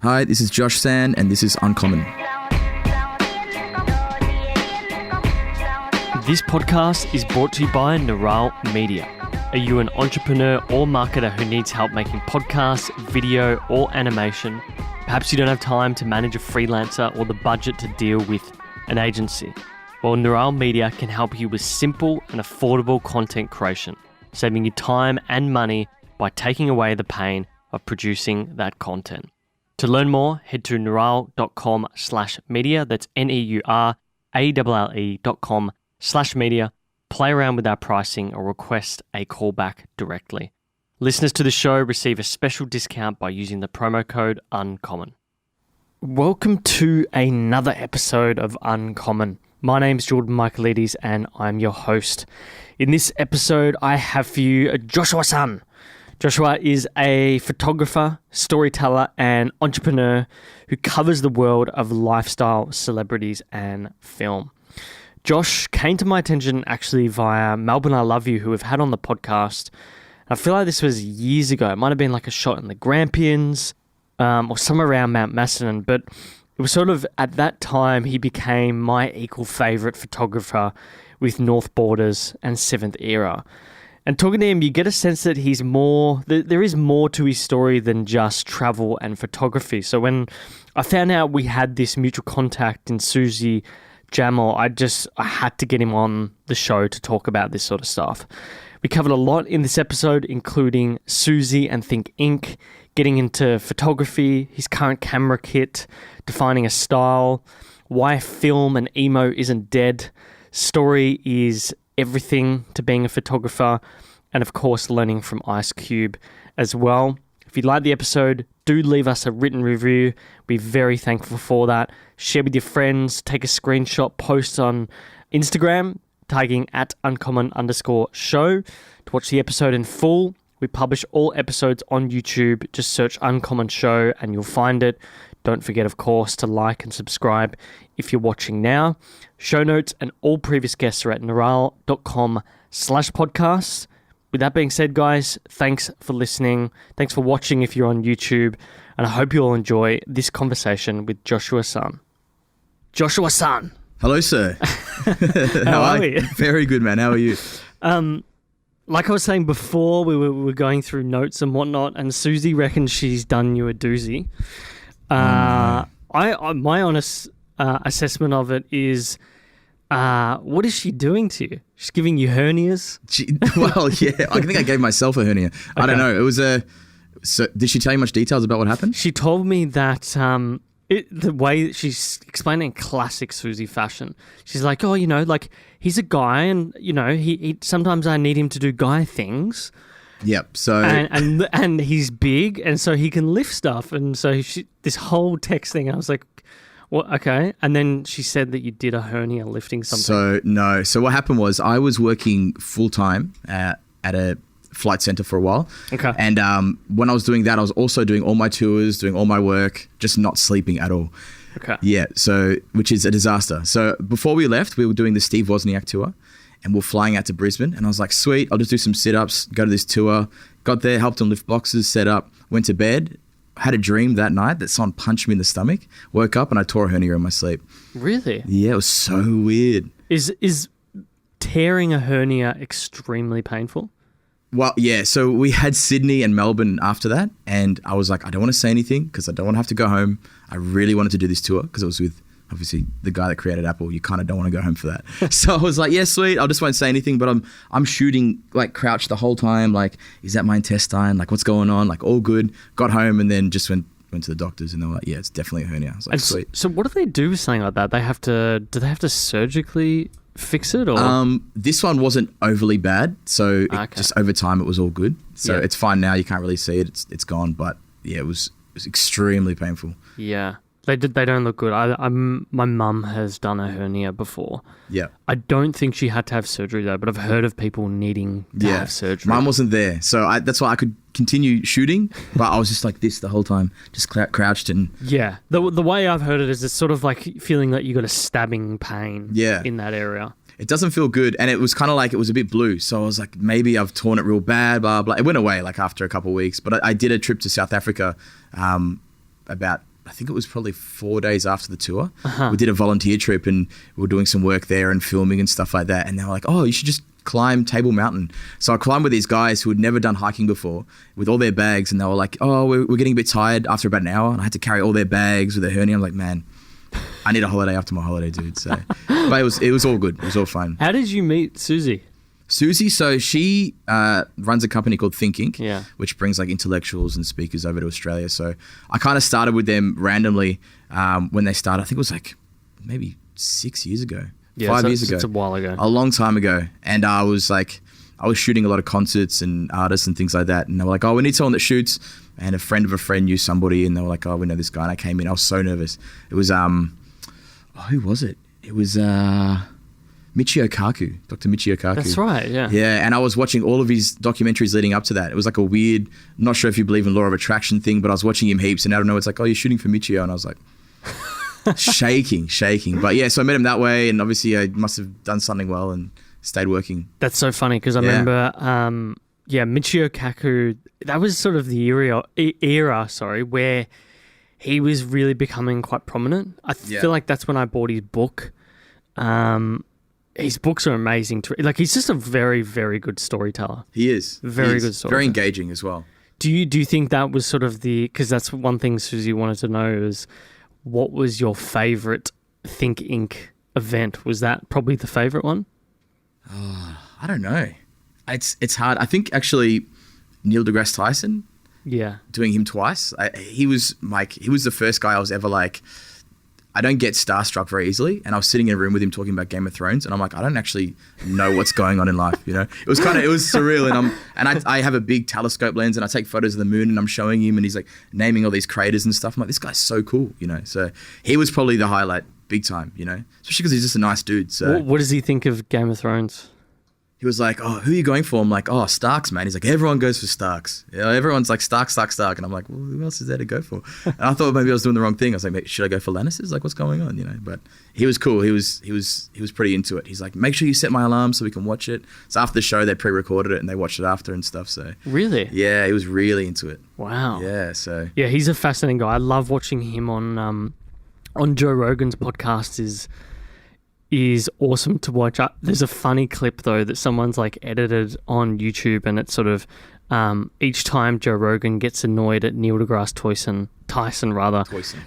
Hi, this is Josh San, and this is Uncommon. This podcast is brought to you by Neuralle Media. Are you an entrepreneur or marketer who needs help making podcasts, video, or animation? Perhaps you don't have time to manage a freelancer or the budget to deal with an agency. Well, Neuralle Media can help you with simple and affordable content creation, saving you time and money by taking away the pain of producing that content. To learn more, head to neuralle.com/media. That's neuralle.com/media. Play around with our pricing or request a callback directly. Listeners to the show receive a special discount by using the promo code UNCOMMON. Welcome to another episode of Uncommon. My name's Jordan Michaelides and I'm your host. In this episode, I have for you Joshua San. Joshua is a photographer, storyteller, and entrepreneur who covers the world of lifestyle, celebrities, and film. Josh came to my attention actually via Melbourne, I Love You, who we've had on the podcast. I feel like this was years ago. It might have been like a shot in the Grampians or somewhere around Mount Macedon, but it was sort of at that time he became my equal favourite photographer with North Borders and Seventh Era. And talking to him, you get a sense that he's more, there is more to his story than just travel and photography. So when I found out we had this mutual contact in Susie Jamal, I had to get him on the show to talk about this sort of stuff. We covered a lot in this episode, including Susie and Think Inc., getting into photography, his current camera kit, defining a style, why film and emo isn't dead, story is everything to being a photographer, and of course learning from Ice Cube as well. If you like the episode, do leave us a written review. Be very thankful for that. Share with your friends, take a screenshot, post on Instagram, tagging at uncommon_show to watch the episode in full. We publish all episodes on YouTube. Just search Uncommon Show and you'll find it. Don't forget, of course, to like and subscribe if you're watching now. Show notes and all previous guests are at neuralle.com/podcast. With that being said, guys, thanks for listening. Thanks for watching if you're on YouTube. And I hope you all enjoy this conversation with Joshua San. Joshua San. Hello, sir. How are you? Very good, man. How are you? Like I was saying before, we were going through notes and whatnot, and Susie reckons she's done you a doozy. My honest assessment of it is, what is she doing to you? She's giving you hernias? Well, yeah. I think I gave myself a hernia. Okay. I don't know. It was So did she tell you much details about what happened? She told me that the way she's explaining in classic Susie fashion, she's like, oh, like he's a guy and, he sometimes I need him to do guy things. Yep. So and he's big and so he can lift stuff. And so this whole text thing, I was like, what? Okay. And then she said that you did a hernia lifting something. So no. So what happened was I was working full time at a flight center for a while. Okay. And when I was doing that, I was also doing all my tours, doing all my work, just not sleeping at all. Okay. Yeah. So, which is a disaster. So before we left, we were doing the Steve Wozniak tour and we're flying out to Brisbane. And I was like, sweet, I'll just do some sit-ups, go to this tour. Got there, helped him lift boxes, set up, went to bed. Had a dream that night that someone punched me in the stomach. Woke up and I tore a hernia in my sleep. Really? Yeah, it was so weird. Is tearing a hernia extremely painful? Well, yeah. So we had Sydney and Melbourne after that. And I was like, I don't want to say anything because I don't want to have to go home. I really wanted to do this tour because it was with, obviously, the guy that created Apple. You kind of don't want to go home for that. So I was like, yeah, sweet. I just won't say anything. But I'm shooting like crouched the whole time. Like, is that my intestine? Like, what's going on? Like, all good. Got home and then just went to the doctors and they were like, yeah, it's definitely a hernia. I was like, sweet. So what do they do with something like that? Do they have to surgically fix it? Or? This one wasn't overly bad. So just over time, it was all good. So It's fine now. You can't really see it. It's gone. But yeah, it was extremely painful. Yeah. They don't look good. My mum has done a hernia before. Yeah. I don't think she had to have surgery though, but I've heard of people needing to have surgery. Mine wasn't there. So that's why I could continue shooting, but I was just like this the whole time, just crouched and... Yeah. The way I've heard it is it's sort of like feeling that you got a stabbing pain in that area. It doesn't feel good. And it was kind of like, it was a bit blue. So I was like, maybe I've torn it real bad, blah, blah. It went away like after a couple of weeks, but I did a trip to South Africa about I think it was probably 4 days after the tour. We did a volunteer trip and we were doing some work there and filming and stuff like that. And they were like, oh, you should just climb Table Mountain. So I climbed with these guys who had never done hiking before with all their bags. And they were like, oh, we're getting a bit tired after about an hour. And I had to carry all their bags with a hernia. I'm like, man, I need a holiday after my holiday, dude. So, but it was all good. It was all fun. How did you meet Susie? Susie, so she runs a company called Think Inc., which brings like intellectuals and speakers over to Australia. So I kind of started with them randomly when they started. I think it was like maybe 6 years ago, 5 years ago. It's a while ago. A long time ago. And I was shooting a lot of concerts and artists and things like that. And they were like, oh, we need someone that shoots. And a friend of a friend knew somebody. And they were like, oh, we know this guy. And I came in. I was so nervous. It was, who was it? It was... Michio Kaku, Dr. Michio Kaku. That's right, yeah. Yeah, and I was watching all of his documentaries leading up to that. It was like a weird, I'm not sure if you believe in law of attraction thing, but I was watching him heaps and I don't know, it's like, oh, you're shooting for Michio. And I was like, shaking. But yeah, so I met him that way and obviously I must have done something well and stayed working. That's so funny because I remember, Michio Kaku, that was sort of the era, where he was really becoming quite prominent. I feel like that's when I bought his book. His books are amazing. He's just a very, very good storyteller. He is. Very good storyteller. Very engaging as well. Do you think that was sort of because that's one thing Susie wanted to know is what was your favourite Think Inc. event? Was that probably the favourite one? I don't know. It's hard. I think actually Neil deGrasse Tyson. Yeah. Doing him twice. He was the first guy I was ever like, I don't get starstruck very easily. And I was sitting in a room with him talking about Game of Thrones. And I'm like, I don't actually know what's going on in life. You know, it was surreal. And I have a big telescope lens and I take photos of the moon and I'm showing him and he's like naming all these craters and stuff. I'm like, this guy's so cool, you know? So he was probably the highlight big time, you know, especially because he's just a nice dude. So what does he think of Game of Thrones? He was like, oh, who are you going for? I'm like, oh, Starks, man. He's like, everyone goes for Starks. You know, everyone's like, Stark. And I'm like, well, who else is there to go for? And I thought maybe I was doing the wrong thing. I was like, should I go for Lannisters? Like, what's going on? You know, but he was cool. He was pretty into it. He's like, make sure you set my alarm so we can watch it. So after the show, they pre-recorded it and they watched it after and stuff. So really? Yeah, he was really into it. Wow. Yeah, so. Yeah, he's a fascinating guy. I love watching him on Joe Rogan's podcast is awesome to watch. There's a funny clip though that someone's like edited on YouTube and it's sort of each time Joe Rogan gets annoyed at Neil deGrasse Tyson Neil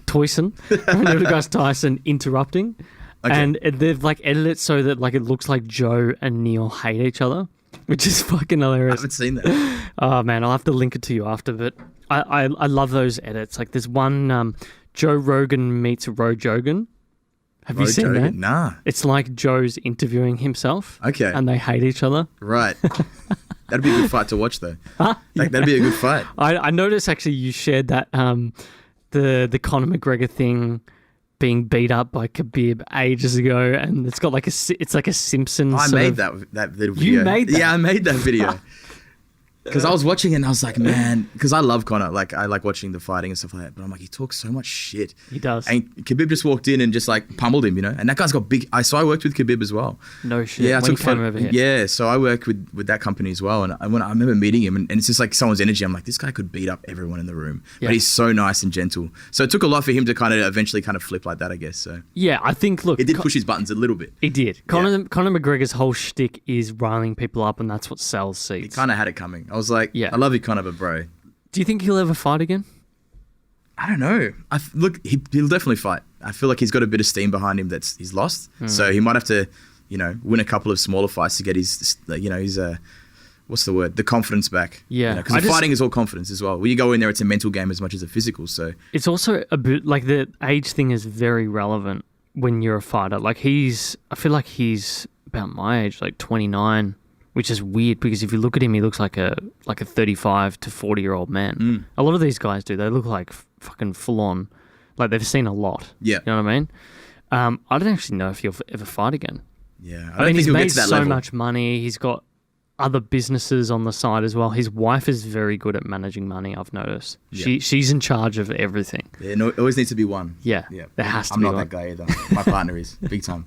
deGrasse Tyson interrupting. Okay. And they've like edited it so that like it looks like Joe and Neil hate each other, which is fucking hilarious. I haven't seen that. Oh man, I'll have to link it to you after, but I love those edits. Like there's one Joe Rogan meets Ro Jogan. Have you seen that? Nah. It's like Joe's interviewing himself. Okay. And they hate each other. Right. That'd be a good fight to watch though. Huh? That'd be a good fight. I noticed actually you shared that the Conor McGregor thing being beat up by Khabib ages ago and it's got like it's like a Simpsons. I made that little video. You made that? Yeah, I made that video. Because I was watching it and I was like, man, because I love Conor. Like, I like watching the fighting and stuff like that. But I'm like, he talks so much shit. He does. And Khabib just walked in and just like pummeled him, you know? And that guy's got big... So I worked with Khabib as well. No shit. Yeah, I took came over here. Yeah, so I worked with that company as well. And I remember meeting him and it's just like someone's energy. I'm like, this guy could beat up everyone in the room. Yeah. But he's so nice and gentle. So it took a lot for him to kind of eventually kind of flip like that, I guess. So yeah, I think, look... It did push his buttons a little bit. He did. Conor McGregor's whole shtick is riling people up and that's what sells seats. He kind of had it coming. I was like, yeah. I love you, Conor, but bro. Do you think he'll ever fight again? I don't know. He'll definitely fight. I feel like he's got a bit of steam behind him that's he's lost. So he might have to, you know, win a couple of smaller fights to get his what's the word? The confidence back. Yeah. Because fighting is all confidence as well. When you go in there, it's a mental game as much as a physical. So it's also a bit like the age thing is very relevant when you're a fighter. Like I feel like he's about my age, like 29. Which is weird because if you look at him, he looks like a 35 to 40-year-old man. A lot of these guys do. They look like fucking full on, like they've seen a lot. Yeah, you know what I mean. I don't actually know if he'll ever fight again. Yeah, I mean, he's made so much money. He's got other businesses on the side as well. His wife is very good at managing money. I've noticed. Yeah. She's in charge of everything. Yeah, no, it always needs to be one. Yeah, there has to be. I'm not that guy either. My partner is big time.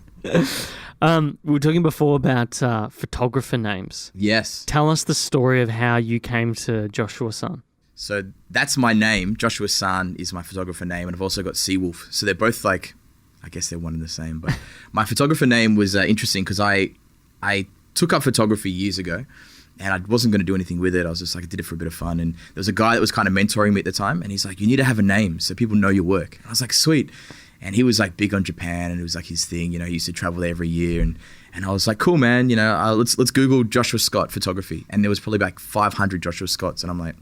We were talking before about photographer names. Yes. Tell us the story of how you came to Joshua Sun. So that's my name. Joshua San is my photographer name, and I've also got CWolf. So they're both like, I guess they're one and the same. But my photographer name was interesting because I took up photography years ago, and I wasn't going to do anything with it. I was just like, I did it for a bit of fun. And there was a guy that was kind of mentoring me at the time, and he's like, you need to have a name so people know your work. And I was like, sweet. And he was like big on Japan, and it was like his thing. You know, he used to travel there every year, and I was like, cool, man. You know, let's Google Joshua Scott photography, and there was probably like 500 Joshua Scotts, and I'm like,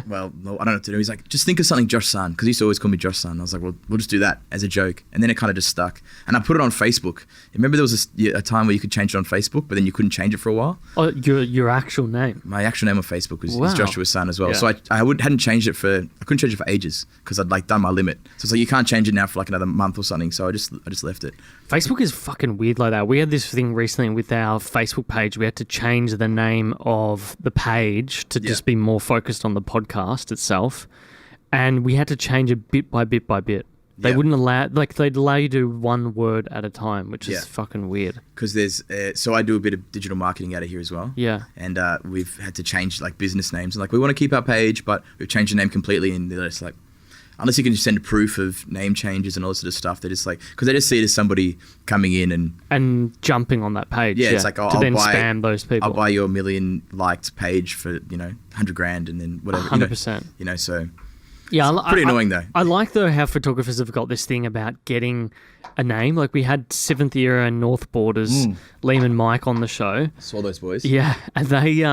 well, no, I don't know what to do. He's like, just think of something Josh San, because he used to always call me Josh San. I was like, well, we'll just do that as a joke. And then it kind of just stuck. And I put it on Facebook. Remember there was a time where you could change it on Facebook, but then you couldn't change it for a while? Oh, your actual name? My actual name on Facebook is Joshua San as well. Yeah. So I hadn't changed it I couldn't change it for ages because I'd like done my limit. So it's like, you can't change it now for like another month or something. So I just left it. Facebook is fucking weird like that. We had this thing recently with our Facebook page. We had to change the name of the page to just be more focused on the podcast itself. And we had to change it bit by bit by bit. They wouldn't allow, like they'd allow you to do one word at a time, which is fucking weird. Because there's, so I do a bit of digital marketing out of here as well. Yeah. And we've had to change like business names. And like, we want to keep our page, but we've changed the name completely. And they're just like, unless you can just send a proof of name changes and all this sort of stuff, they're just like, because they just see it as somebody coming in and jumping on that page. Yeah, it's like, I'll then spam those people. I'll buy your 1 million liked page for, you know, 100 grand and then whatever. 100%. You know, so yeah, it's pretty annoying though. I like though how photographers have got this thing about getting a name. Like we had 7th Era and North Borders, Liam and Mike on the show. Saw those boys. Yeah, and they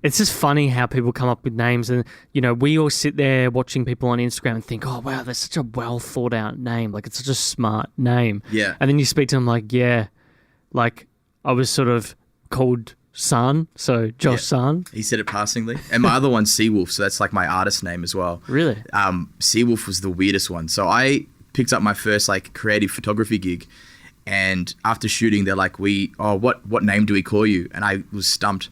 it's just funny how people come up with names, and you know, we all sit there watching people on Instagram and think, oh wow, that's such a well thought out name, like it's such a smart name. Yeah. And then you speak to them like, yeah, like I was sort of called San, so Josh San. He said it passingly. And my other one's CWolf, so that's like my artist name as well. Really? CWolf was the weirdest one. So I picked up my first like creative photography gig, and after shooting, they're like, what name do we call you? And I was stumped.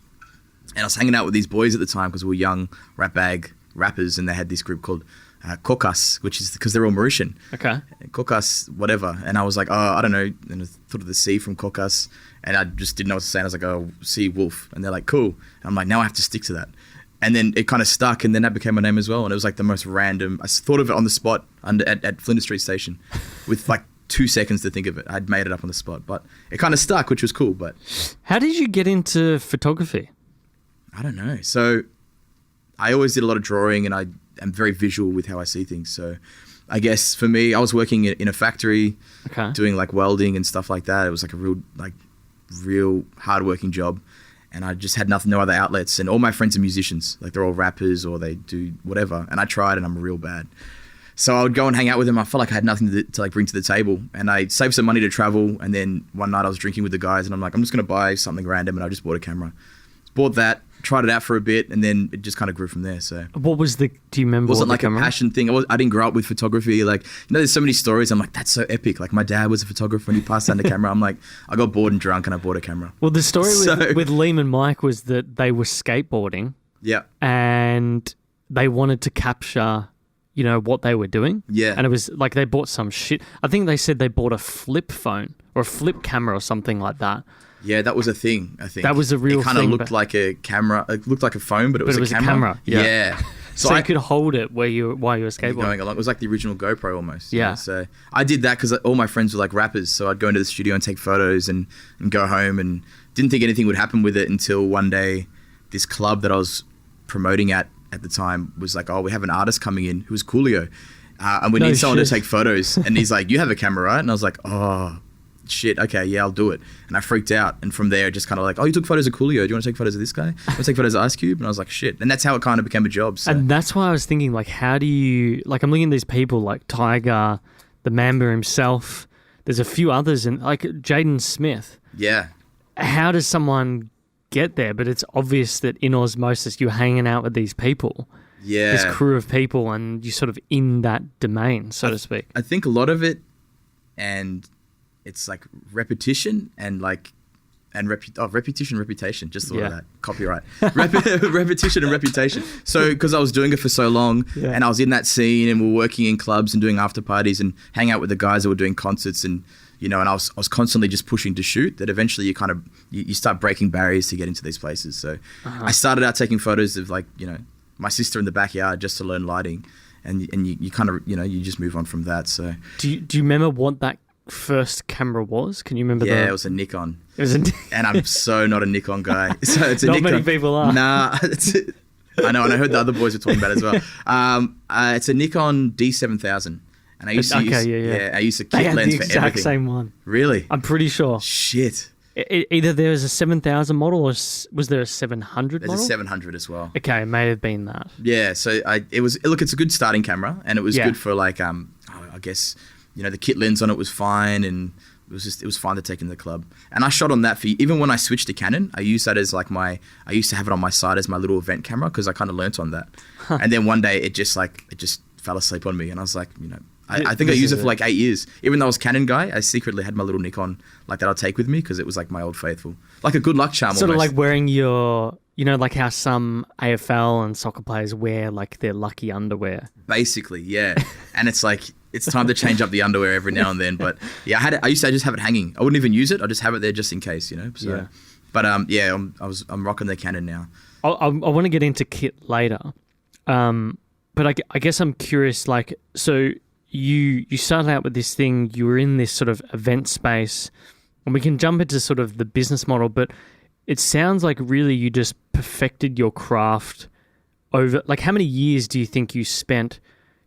And I was hanging out with these boys at the time because we were young rap bag rappers, and they had this group called Kokas, which is because they're all Mauritian. Okay. Kokas, whatever. And I was like, oh, I don't know. And I thought of the C from Kokas, and I just didn't know what to say. And I was like, oh, CWolf. And they're like, cool. And I'm like, now I have to stick to that. And then it kind of stuck, and then that became my name as well. And it was like the most random. I thought of it on the spot at Flinders Street Station with like 2 seconds to think of it. I'd made it up on the spot, but it kind of stuck, which was cool. But how did you get into photography? I don't know. So I always did a lot of drawing, and I am very visual with how I see things. So I guess for me, I was working in a factory doing like welding and stuff like that. It was like a real hardworking job, and I just had no other outlets. And all my friends are musicians. Like they're all rappers or they do whatever. And I tried, and I'm real bad. So I would go and hang out with them. I felt like I had nothing to like bring to the table, and I saved some money to travel. And then one night I was drinking with the guys, and I'm like, I'm just going to buy something random. And I just bought a camera. Bought that, tried it out for a bit, and then it just kind of grew from there. So what was do you remember? It wasn't like a passion thing. I didn't grow up with photography. Like, you know, there's so many stories. I'm like, that's so epic. Like my dad was a photographer and he passed down the camera. I'm like, I got bored and drunk and I bought a camera. Well, the story with Liam and Mike was that they were skateboarding. Yeah. And they wanted to capture, you know, what they were doing. Yeah. And it was like they bought some shit. I think they said they bought a flip phone or a flip camera or something like that. Yeah, that was a thing, I think. That was a real thing. It kind of looked like a camera. It looked like a phone, but it was a camera. Yeah. So you could hold it while you were skateboarding. Going along. It was like the original GoPro almost. Yeah. You know? So I did that because all my friends were like rappers. So I'd go into the studio and take photos and go home, and didn't think anything would happen with it until one day this club that I was promoting at the time was like, oh, we have an artist coming in who was Coolio. And we need someone to take photos. And he's like, you have a camera, right? And I was like, oh, shit, okay, yeah, I'll do it. And I freaked out. And from there, just kind of like, oh, you took photos of Coolio. Do you want to take photos of this guy? You want to take photos of Ice Cube? And I was like, shit. And that's how it kind of became a job. So. And that's why I was thinking, like, how do you, like, I'm looking at these people like Tiger, the Mamba himself. There's a few others, and like Jaden Smith. Yeah. How does someone get there? But it's obvious that in osmosis, you're hanging out with these people. Yeah. This crew of people, and you're sort of in that domain, so to speak. I think a lot of it, and it's like repetition and reputation, just thought of that, copyright. Repetition and reputation. So because I was doing it for so long, and I was in that scene, and we were working in clubs and doing after parties and hang out with the guys that were doing concerts, and and I was constantly just pushing to shoot, that eventually you start breaking barriers to get into these places. So I started out taking photos of my sister in the backyard just to learn lighting, and you kind of, you just move on from that. So do you remember what that first camera was? Can you remember? Yeah, it was a Nikon. It was and I'm so not a Nikon guy. So it's a not Nikon. many people are. Nah, I know, and I heard the other boys were talking about it as well. It's a Nikon D7000. And I used to I used to kit lens for everything. The exact same one. Really? I'm pretty sure. Shit. Either there was a 7000 model or was there a 700 model? There's a 700 as well. Okay, it may have been that. Yeah, so it's a good starting camera, and it was good for I guess, the kit lens on it was fine, and it was fine to take in the club. And I shot on that even when I switched to Canon, I used that as I used to have it on my side as my little event camera, because I kind of learnt on that. And then one day it just fell asleep on me, and I was like, I think I used it for 8 years. Even though I was a Canon guy, I secretly had my little Nikon that I'd take with me, because it was my old faithful. Like a good luck charm sort almost. Of like wearing your, like how some AFL and soccer players wear their lucky underwear. Basically, yeah. And it's it's time to change up the underwear every now and then. But yeah, I used to just have it hanging. I wouldn't even use it. I just have it there just in case, So, yeah. But I'm rocking the Canon now. I want to get into kit later. But I guess I'm curious, so you started out with this thing, you were in this sort of event space, and we can jump into sort of the business model, but it sounds like really you just perfected your craft over, how many years do you think you spent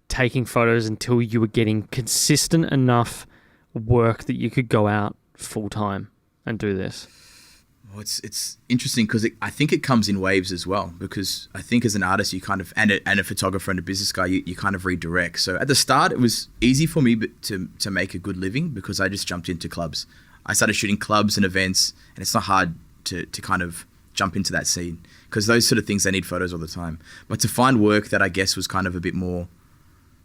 taking photos until you were getting consistent enough work that you could go out full time and do this? Well, it's interesting because I think it comes in waves as well, because I think as an artist you kind of, and a photographer and a business guy, you kind of redirect. So at the start it was easy for me to make a good living, because I just jumped into clubs. I started shooting clubs and events, and it's not hard to kind of jump into that scene, because those sort of things, they need photos all the time. But to find work that I guess was kind of a bit more,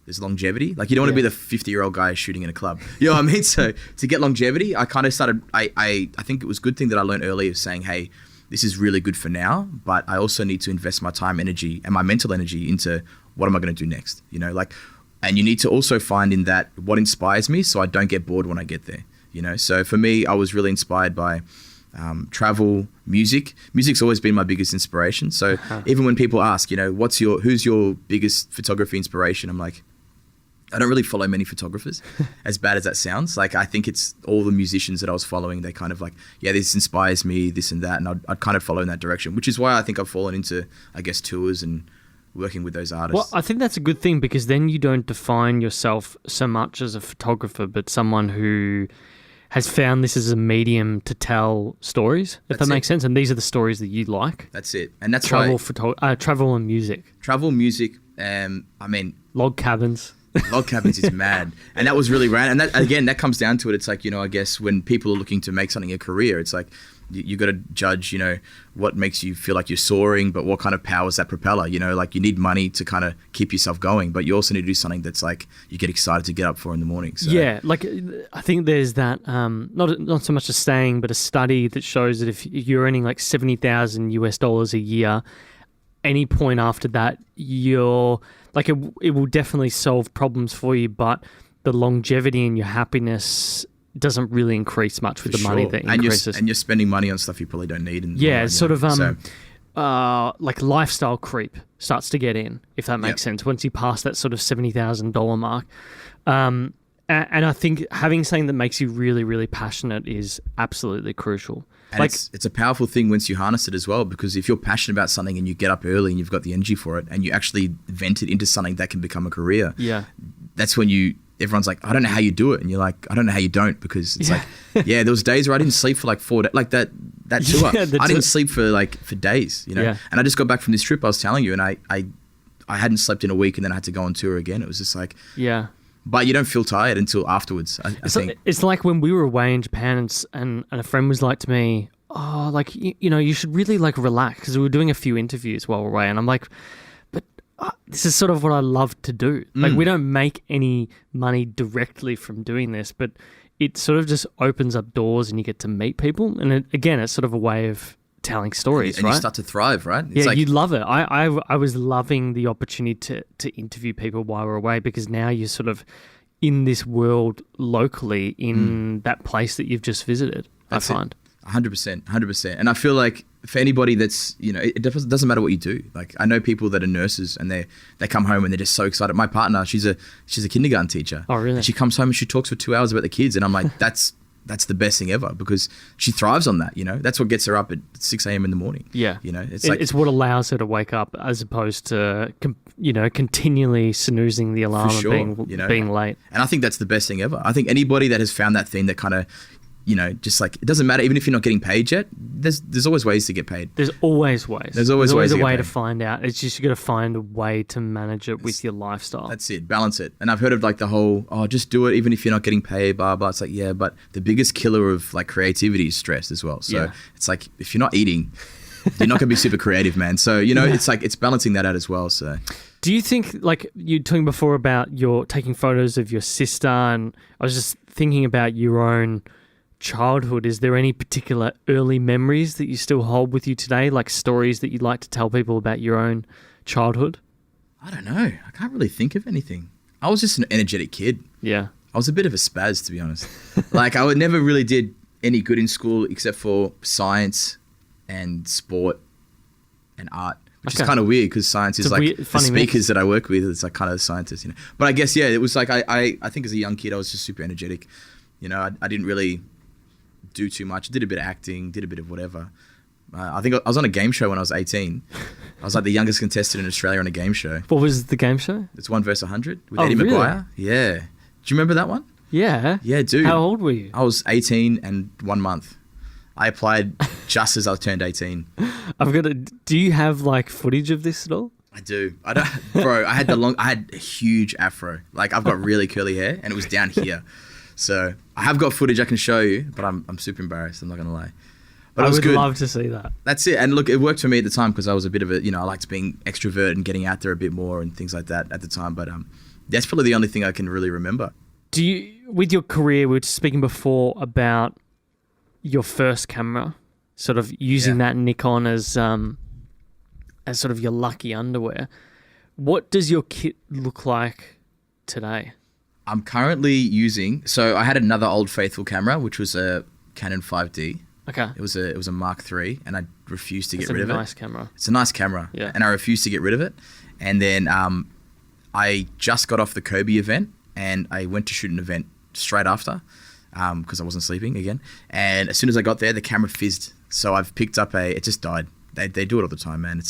there's longevity. You don't want to be the 50-year-old guy shooting in a club. You know what I mean? So to get longevity, I kind of started, I think it was a good thing that I learned early of saying, hey, this is really good for now, but I also need to invest my time, energy, and my mental energy into what am I going to do next? And you need to also find in that what inspires me, so I don't get bored when I get there. So for me, I was really inspired by travel, music. Music's always been my biggest inspiration. So even when people ask, who's your biggest photography inspiration? I'm like, I don't really follow many photographers, as bad as that sounds. I think it's all the musicians that I was following. They kind of this inspires me, this and that. And I'd kind of follow in that direction, which is why I think I've fallen into, I guess, tours and working with those artists. Well, I think that's a good thing, because then you don't define yourself so much as a photographer, but someone who has found this as a medium to tell stories, if that makes sense. And these are the stories that you like. That's it. And that's travel and music. Travel, music, log cabins. Log cabins is mad. And that was really rad. And that, again, that comes down to it. It's I guess when people are looking to make something a career, it's you got to judge, what makes you feel like you're soaring, but what kind of powers that propeller, you need money to kind of keep yourself going, but you also need to do something that's you get excited to get up for in the morning. So. Yeah. I think there's that, not so much a saying, but a study that shows that if you're earning $70,000 a year, any point after that, you're it will definitely solve problems for you, but the longevity and your happiness doesn't really increase much with the money that increases. And you're spending money on stuff you probably don't need. It's sort of lifestyle creep starts to get in, if that makes sense, once you pass that sort of $70,000 mark. And I think having something that makes you really, really passionate is absolutely crucial. And it's a powerful thing once you harness it as well, because if you're passionate about something and you get up early and you've got the energy for it and you actually vent it into something that can become a career, that's when everyone's like, I don't know how you do it. And you're like, I don't know how you don't, because it's there was days where I didn't sleep for 4 days, that tour. I didn't sleep for days, And I just got back from this trip I was telling you, and I hadn't slept in a week, and then I had to go on tour again. It was just but you don't feel tired until afterwards, I think. It's like when we were away in Japan and a friend was like to me, oh, you should really relax, because we were doing a few interviews while we're away. And I'm like, but this is sort of what I love to do. We don't make any money directly from doing this, but it sort of just opens up doors and you get to meet people. And it's sort of a way of telling stories, and right? You start to thrive, right? You love it. I was loving the opportunity to interview people while we're away, because now you sort of, in this world locally in that place that you've just visited. That's I find 100%. And I feel like for anybody that's, it doesn't matter what you do. Like I know people that are nurses and they come home and they're just so excited. My partner, she's a kindergarten teacher. Oh, really? And she comes home and she talks for 2 hours about the kids. And I'm like, that's the best thing ever, because she thrives on that. That's what gets her up at 6 a.m. in the morning. Yeah. It's what allows her to wake up, as opposed to, continually snoozing the alarm and being late. And I think that's the best thing ever. I think anybody that has found that thing that kind of, just like, it doesn't matter, even if you're not getting paid yet, there's always ways to get paid. There's always ways. There's always a way to find out. It's just you got to find a way to manage it with your lifestyle. That's it. Balance it. And I've heard of like the whole, just do it even if you're not getting paid, blah, blah. It's like, yeah, but the biggest killer of like creativity is stress as well. So it's like, if you're not eating, you're not going to be super creative, man. So, it's like, it's balancing that out as well. So do you think, like you were talking before about your taking photos of your sister, and I was just thinking about your own childhood, is there any particular early memories that you still hold with you today, like stories that you'd like to tell people about your own childhood? I don't know. I can't really think of anything. I was just an energetic kid. Yeah. I was a bit of a spaz, to be honest. Like I never really did any good in school except for science and sport and art, which is kind of weird because science is like the speakers that I work with. It's like kind of scientists, But I guess, it was like I think as a young kid, I was just super energetic. I didn't really do too much. I did a bit of acting, did a bit of whatever. I think I was on a game show when I was 18. I was like the youngest contestant in Australia on a game show. What was the game show? It's 1 vs 100 with Eddie McGuire. Yeah. Do you remember that one? Yeah. Yeah, dude. How old were you? I was 18 and 1 month. I applied just as I turned 18. Do you have like footage of this at all? I do. I don't, bro. I had a huge afro. Like I've got really curly hair, and it was down here. So I have got footage I can show you, but I'm super embarrassed. I'm not gonna lie. But I it was would good. love to see that. That's it. And look, it worked for me at the time because I was a bit of a, I liked being extrovert and getting out there a bit more and things like that at the time. But that's probably the only thing I can really remember. Do you, with your career, we were speaking before about your first camera, sort of using that Nikon as sort of your lucky underwear. What does your kit look like today? I'm currently using, so I had another old faithful camera, which was a Canon 5D. Okay. It was a Mark III, and I refused to get rid of it. It's a nice camera. It's a nice camera, yeah. And I refused to get rid of it. And then I just got off the Kobe event, and I went to shoot an event straight after because I wasn't sleeping again. And as soon as I got there, the camera fizzed. So I've picked up it just died. They do it all the time, man.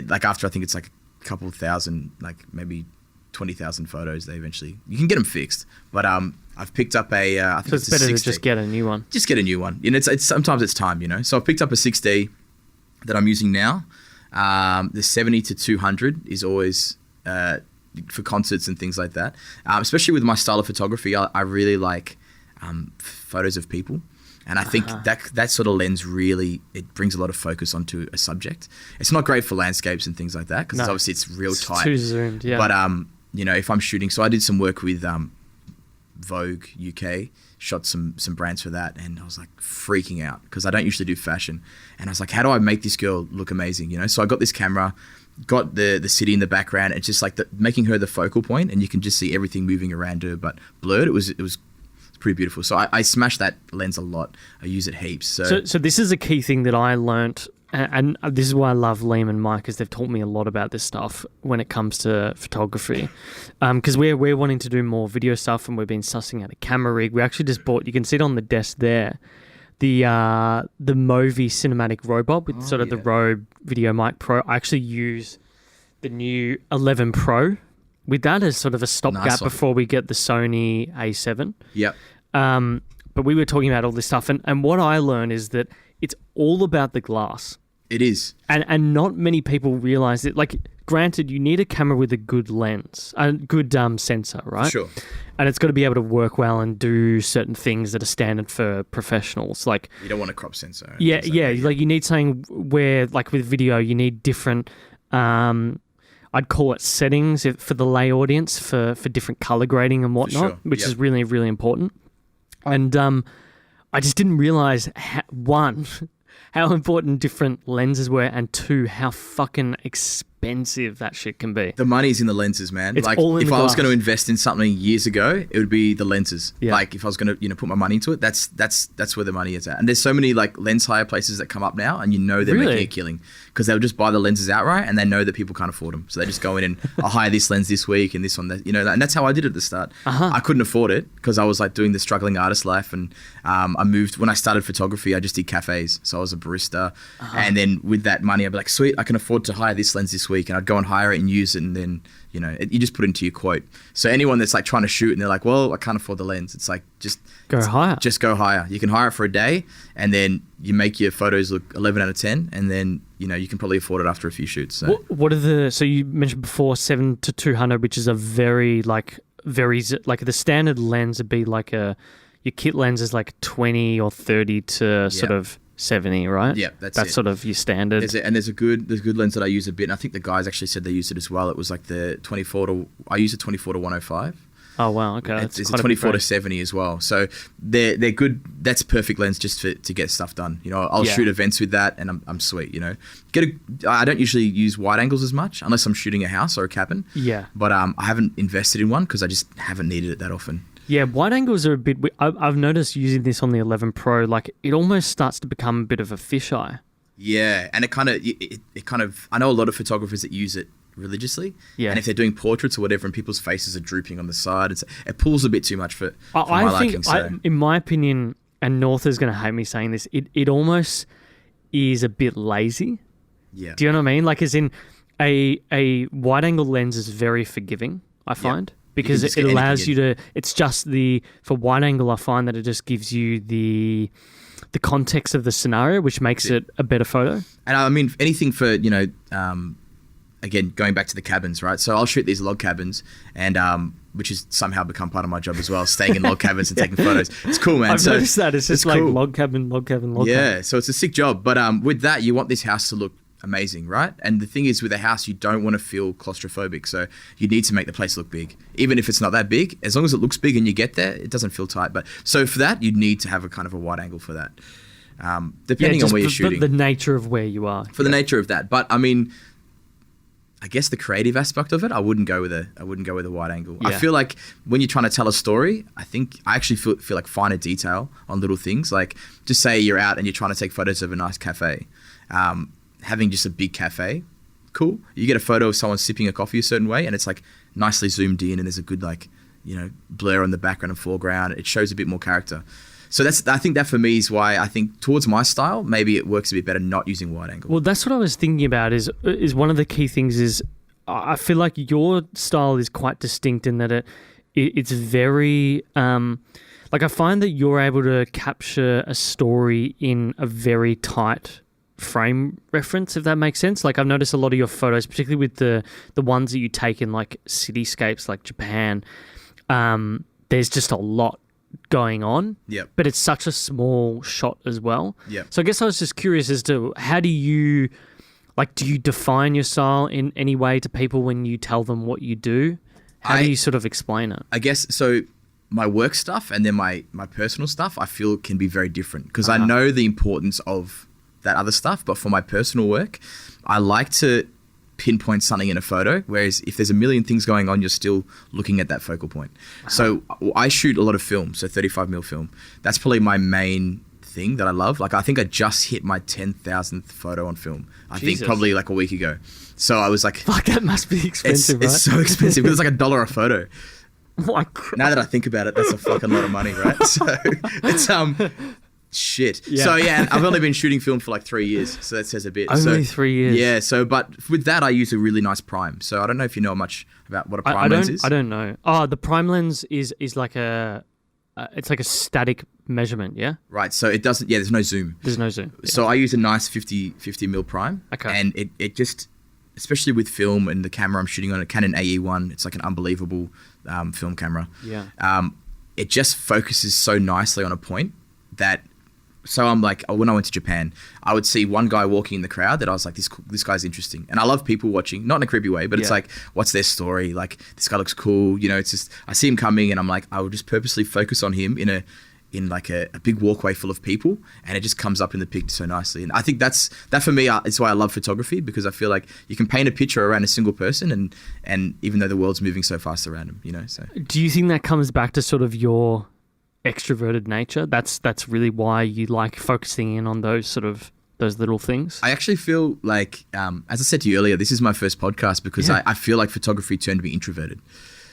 Like after I think it's like a couple thousand, like maybe 20,000 photos, you can get them fixed. But I've picked up I think it's better to just get a new one. Just get a new one. It's sometimes it's time, So I've picked up a 6D that I'm using now. The 70 to 200 is always for concerts and things like that. Especially with my style of photography, I really like photos of people. And I think that sort of lens really, it brings a lot of focus onto a subject. It's not great for landscapes and things like that because obviously it's real tight. Too zoomed, yeah. But if I'm shooting, so I did some work with Vogue UK, shot some brands for that, and I was like freaking out because I don't usually do fashion, and I was like, how do I make this girl look amazing? So I got this camera, got the city in the background, and just like making her the focal point, and you can just see everything moving around her, but blurred. It was pretty beautiful. So I smash that lens a lot. I use it heaps. So this is a key thing that I learnt, and this is why I love Liam and Mike, because they've taught me a lot about this stuff when it comes to photography. Because we're wanting to do more video stuff, and we've been sussing out a camera rig. We actually just bought, you can see it on the desk there, the Movi cinematic robot with the Rode Video Mic Pro. I actually use the new 11 Pro with that as sort of a stopgap before we get the Sony A7. Yep. But we were talking about all this stuff, and what I learned is that it's all about the glass. It is. And not many people realize it. Like, granted, you need a camera with a good lens, a good sensor, right? Sure. And it's got to be able to work well and do certain things that are standard for professionals. Like, you don't want a crop sensor. Yeah. Like, you need something where, like with video, you need different, I'd call it settings for the lay audience for different color grading and whatnot, which is really, really important. And I just didn't realize, one, how important different lenses were, and two, how fucking expensive expensive that shit can be. The money's in the lenses, man. It's like all in if the I was glass. going to invest in something years ago, it would be the lenses. Yeah. Like if I was going to, put my money into it, that's where the money is at. And there's so many like lens hire places that come up now, and they're Really? making a killing because they'll just buy the lenses outright, and they know that people can't afford them, so they just go in and I'll hire this lens this week and this one that, and that's how I did it at the start. I couldn't afford it because I was like doing the struggling artist life, and I moved when I started photography. I just did cafes, so I was a barista, and then with that money, I'd be like, sweet, I can afford to hire this lens this week, and I'd go and hire it and use it, and then you just put it into your quote. So anyone that's like trying to shoot and they're like, well, I can't afford the lens, it's like just Go higher. Just go higher. You can hire it for a day, and then you make your photos look 11 out of 10, and then you can probably afford it after a few shoots. So. What are so you mentioned before 7 to 200, which is a very the standard lens would be like your kit lens is like 20 or 30 to sort of 70, right? Yeah, that's it. Sort of your standard. There's a good lens that I use a bit, and I think the guys actually said they used it as well. It was like the 24 to, I use a 24 to 105. Oh wow, okay. It's a 24 to 70 as well. So they're good. That's perfect lens just to get stuff done. I'll shoot events with that, and I'm sweet. I don't usually use wide angles as much unless I'm shooting a house or a cabin. Yeah. But I haven't invested in one because I just haven't needed it that often. Yeah, wide angles are a bit. I've noticed using this on the 11 Pro, like it almost starts to become a bit of a fisheye. Yeah, and it kind of. I know a lot of photographers that use it religiously. Yeah. And if they're doing portraits or whatever, and people's faces are drooping on the side, it pulls a bit too much for my liking. In my opinion, and North is going to hate me saying this, it almost is a bit lazy. Yeah. Do you know what I mean? Like, as in a wide angle lens is very forgiving, I find. Yep. Because it allows you to, it's just for wide angle, I find that it just gives you the context of the scenario, which makes it a better photo. And I mean, anything for, again, going back to the cabins, right? So I'll shoot these log cabins, and which has somehow become part of my job as well, staying in log cabins and taking photos. It's cool, man. I've noticed that. It's just like cool. log cabin. Yeah, so it's a sick job. But with that, you want this house to look amazing, right? And the thing is, with a house, you don't want to feel claustrophobic. So you need to make the place look big. Even if it's not that big, as long as it looks big and you get there, it doesn't feel tight. But so for that, you need to have a kind of a wide angle for that. Depending on where you're shooting. The nature of where you are. For the nature of that. But I mean, I guess the creative aspect of it, I wouldn't go with a wide angle. Yeah. I feel like when you're trying to tell a story, I actually feel like finer detail on little things. Like, just say you're out and you're trying to take photos of a nice cafe. Having just a big cafe, cool. You get a photo of someone sipping a coffee a certain way, and it's like nicely zoomed in, and there's a good blur on the background and foreground. It shows a bit more character. So I think that for me is why I think towards my style, maybe it works a bit better not using wide angle. Well, that's what I was thinking about is one of the key things is I feel like your style is quite distinct in that it's very, like I find that you're able to capture a story in a very tight frame reference, if that makes sense. Like I've noticed a lot of your photos, particularly with the ones that you take in like cityscapes like Japan, there's just a lot going on, but it's such a small shot as well. So I guess I was just curious as to how do you define your style in any way to people when you tell them what you do? How do you sort of explain it? I guess so. My work stuff and then my personal stuff, I feel can be very different because I know the importance of that other stuff. But for my personal work, I like to pinpoint something in a photo, whereas if there's a million things going on, you're still looking at that focal point. So I shoot a lot of film, so 35mm film. That's probably my main thing that I love. Like I think I just hit my 10,000th photo on film. I think probably like a week ago. So I was like, fuck, that must be expensive, right? It's so expensive because it's like $1 a photo. My now that I think about it, that's a fucking lot of money, right? So it's shit. Yeah. So yeah, I've only been shooting film for like 3 years, so that says a bit. Only 3 years. Yeah. So, but with that, I use a really nice prime. So I don't know if you know much about what a prime lens is. I don't know. Oh, the prime lens is like it's like a static measurement. Yeah. Right. So it doesn't. Yeah. There's no zoom. There's no zoom. Yeah. So I use a nice 50mm prime. Okay. And it just, especially with film and the camera I'm shooting on, a Canon AE1. It's like an unbelievable film camera. Yeah. It just focuses so nicely on a point that. So I'm like, when I went to Japan, I would see one guy walking in the crowd that I was like, this guy's interesting. And I love people watching, not in a creepy way, but it's like, what's their story? Like, this guy looks cool. It's just, I see him coming and I'm like, I will just purposely focus on him in in like a big walkway full of people, and it just comes up in the pic so nicely. And I think that for me, it's why I love photography, because I feel like you can paint a picture around a single person, and even though the world's moving so fast around them, you know. So do you think that comes back to sort of your extroverted nature? That's really why you like focusing in on those little things? I actually feel like, as I said to you earlier, this is my first podcast because I feel like photography turned me introverted.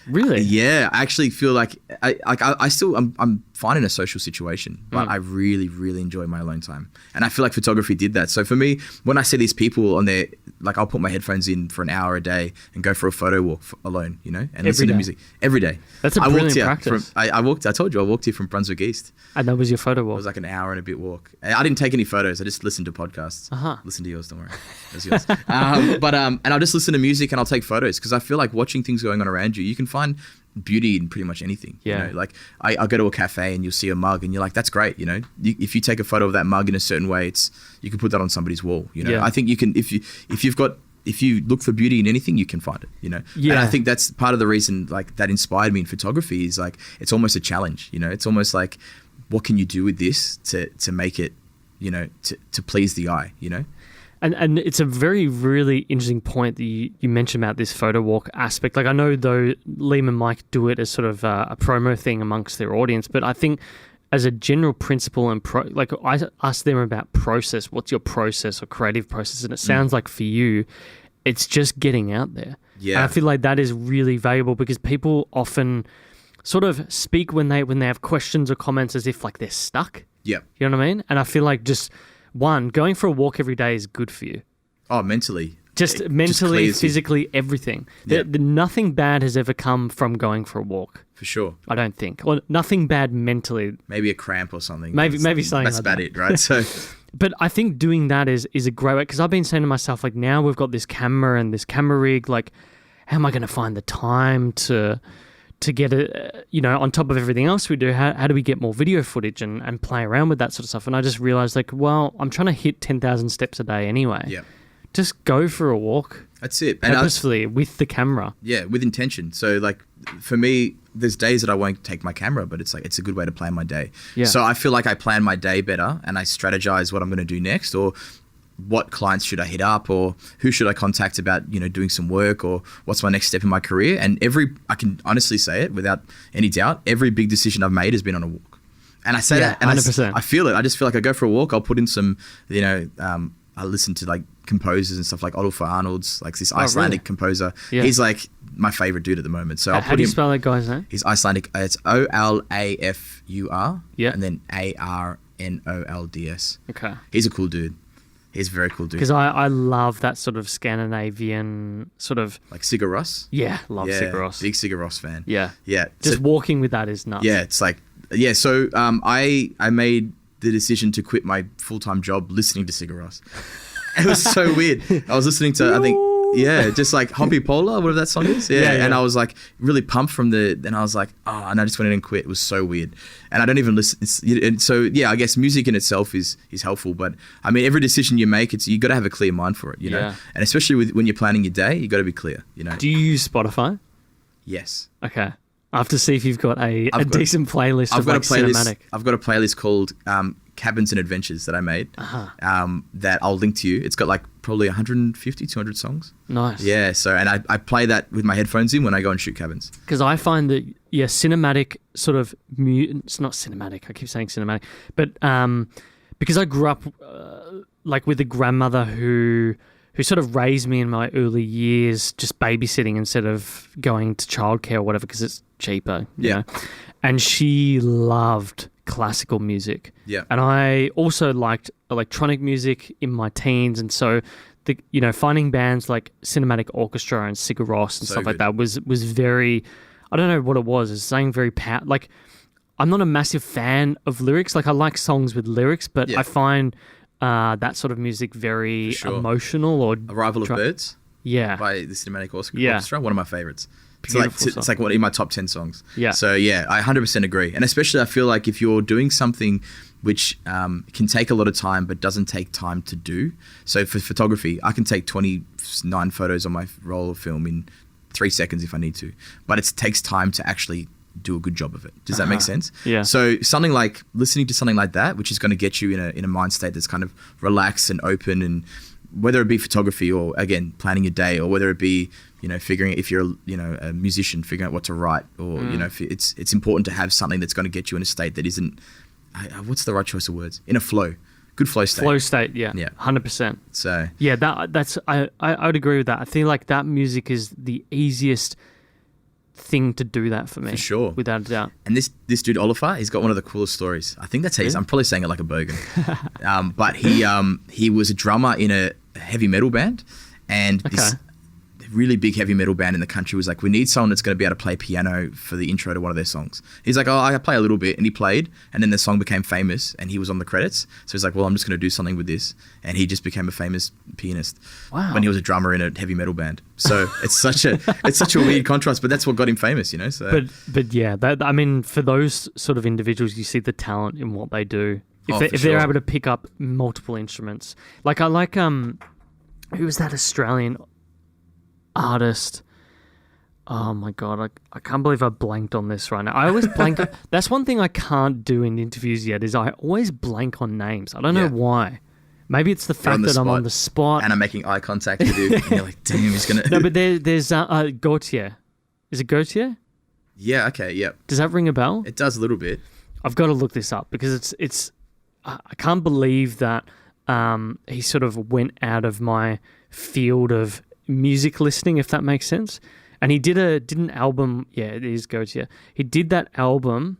Really? Yeah, I actually feel like I'm fine in a social situation, but I really, really enjoy my alone time. And I feel like photography did that. So for me, when I see these people on their, like I'll put my headphones in for an hour a day and go for a photo walk alone, you know, and listen to music every day. That's a brilliant practice. I told you, I walked here from Brunswick East. And that was your photo walk? It was like an hour and a bit walk. I didn't take any photos. I just listened to podcasts. Listen to yours, don't worry. That's yours. And I'll just listen to music and I'll take photos, because I feel like watching things going on around you, you can find beauty in pretty much anything. Yeah. You know, like I'll go to a cafe and you'll see a mug and you're like, that's great. You know, if you take a photo of that mug in a certain way, you can put that on somebody's wall. You know, I think you can, if you look for beauty in anything, you can find it, you know? Yeah. And I think that's part of the reason, like, that inspired me in photography is like, it's almost a challenge, you know? It's almost like, what can you do with this to make it, you know, to please the eye, you know? And it's a very, really interesting point that you mentioned about this photo walk aspect. Like, I know, though, Liam and Mike do it as sort of a promo thing amongst their audience, but I think as a general principle I asked them about process. What's your process or creative process? And it sounds like for you, it's just getting out there. Yeah. And I feel like that is really valuable, because people often sort of speak when they have questions or comments as if like they're stuck. Yeah. You know what I mean? And I feel like going for a walk every day is good for you. Oh, mentally. Just mentally, physically, everything. Yeah. Nothing bad has ever come from going for a walk. For sure. I don't think. Or nothing bad mentally. Maybe a cramp or something. Maybe something that's like about that. It, right? So, but I think doing that is a great way, because I've been saying to myself, like, now we've got this camera and this camera rig, like, how am I going to find the time to get it, you know, on top of everything else we do, how do we get more video footage and play around with that sort of stuff? And I just realized, like, well, I'm trying to hit 10,000 steps a day anyway. Yeah. Just go for a walk. That's it. Purposefully, with the camera. Yeah, with intention. So, like, for me, there's days that I won't take my camera, but it's like, it's a good way to plan my day. Yeah. So I feel like I plan my day better and I strategize what I'm going to do next, or what clients should I hit up, or who should I contact about, you know, doing some work, or what's my next step in my career. And I can honestly say it without any doubt, every big decision I've made has been on a walk. And I say that, and 100%. I feel it. I just feel like I go for a walk, I'll put in some, you know, I listen to like composers and stuff like Olafur Arnolds, like this Icelandic composer. Yeah. He's like my favorite dude at the moment. So how do you spell that guy's name? He's Icelandic. It's Olafur, and then Arnolds. Okay. He's a cool dude. He's a very cool dude. Because I love that sort of Scandinavian sort of... Like Sigur Rós? Yeah, love Sigur Rós. Big Sigur Rós fan. Yeah. Yeah. Just walking with that is nuts. Yeah, it's like... Yeah, so I made the decision to quit my full-time job listening to Sigur Rós. It was so weird. I was listening to, I think... Yeah, just like Hoppy Polar, whatever that song is. Yeah. And I was like really pumped and I was like, and I just went in and quit. It was so weird. And I don't even listen. And so, yeah, I guess music in itself is helpful. But I mean, every decision you make, you got to have a clear mind for it, you know? And especially when you're planning your day, you got to be clear, you know? Do you use Spotify? Yes. Okay. I have to see if you've got a decent playlist cinematic. I've got a playlist called Cabins and Adventures that I made that I'll link to you. It's got like probably 150, 200 songs. Nice. Yeah, so and I play that with my headphones in when I go and shoot cabins. Because I find that, cinematic sort of... it's not cinematic, I keep saying cinematic. But because I grew up like with a grandmother who sort of raised me in my early years just babysitting instead of going to childcare or whatever, because it's cheaper. You know? And she loved classical music. Yeah. And I also liked electronic music in my teens. And so, finding bands like Cinematic Orchestra and Sigur Rós and stuff like that was very... I don't know what it was. It's saying very... like, I'm not a massive fan of lyrics. Like, I like songs with lyrics, but I find... that sort of music very emotional. Or Arrival of Birds, by the Cinematic Orchestra, one of my favorites. It's like one in my top 10 songs. Yeah. So yeah, I 100% agree, and especially I feel like if you're doing something which can take a lot of time but doesn't take time to do. So for photography, I can take 29 photos on my roll of film in 3 seconds if I need to, but it takes time to actually do a good job of it. Does that make sense? Yeah. So listening to something like that, which is going to get you in a mind state that's kind of relaxed and open, and whether it be photography or again planning your day, or whether it be figuring if you're a musician, figuring out what to write, or if it's important to have something that's going to get you in a state that isn't what's the right choice of words, in a good flow state. Flow state, yeah, 100%. So yeah, that's I would agree with that. I feel like that music is the easiest thing to do that for me, for sure, without a doubt. And this dude Oliver, he's got one of the coolest stories. I think that's how I'm probably saying it like a bogan, but he was a drummer in a heavy metal band, and this really big heavy metal band in the country was like, we need someone that's going to be able to play piano for the intro to one of their songs. He's like, oh, I play a little bit, and he played, and then the song became famous, and he was on the credits. So he's like, well, I'm just going to do something with this, and he just became a famous pianist. Wow. When he was a drummer in a heavy metal band. So it's such a weird So, but that's what got him famous, So but yeah, I mean, for those sort of individuals, you see the talent in what they do. If they're able to pick up multiple instruments, like I like who was that Australian artist? Oh my god, I can't believe I blanked on this right now. I always blank. That's one thing I can't do in interviews yet, is I always blank on names. I don't know why. Maybe it's the fact that I'm on the spot and I'm making eye contact with you, and you're like, damn, he's gonna. No, but there's Gautier. Is it Gautier? Yeah. Okay. Yeah. Does that ring a bell? It does a little bit. I've got to look this up because it's. I can't believe that he sort of went out of my field of music listening, if that makes sense. And he did an album. Yeah, it is Gautier. He did that album.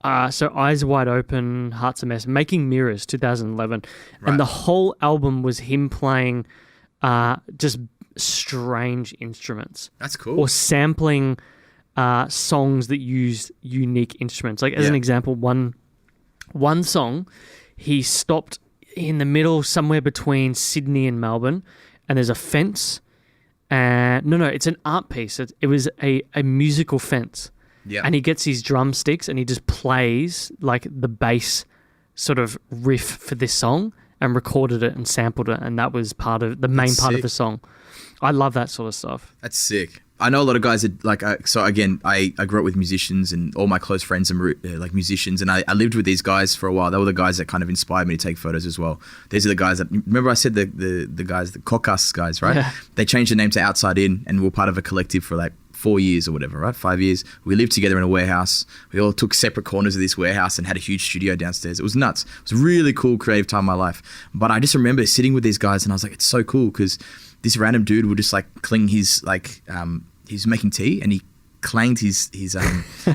So Eyes Wide Open, Heart's a Mess, Making Mirrors, 2011. Right. And the whole album was him playing just strange instruments. That's cool. Or sampling songs that used unique instruments. Like as an example, one song, he stopped in the middle somewhere between Sydney and Melbourne, and there's a fence. No, it's an art piece. It was a musical fence. Yeah. And he gets his drumsticks and he just plays like the bass sort of riff for this song and recorded it and sampled it, and that was part of the main part of the song. I love that sort of stuff. That's sick. I know a lot of guys that like, so again, I grew up with musicians, and all my close friends are like musicians, and I lived with these guys for a while. They were the guys that kind of inspired me to take photos as well. These are the guys that, remember I said the guys, the Caucus guys, right? Yeah. They changed the name to Outside In, and we're part of a collective for like 4 years or whatever, right? 5 years. We lived together in a warehouse. We all took separate corners of this warehouse and had a huge studio downstairs. It was nuts. It was a really cool, creative time in my life. But I just remember sitting with these guys, and I was like, it's so cool, because this random dude would just like cling his like, he's making tea, and he clanged his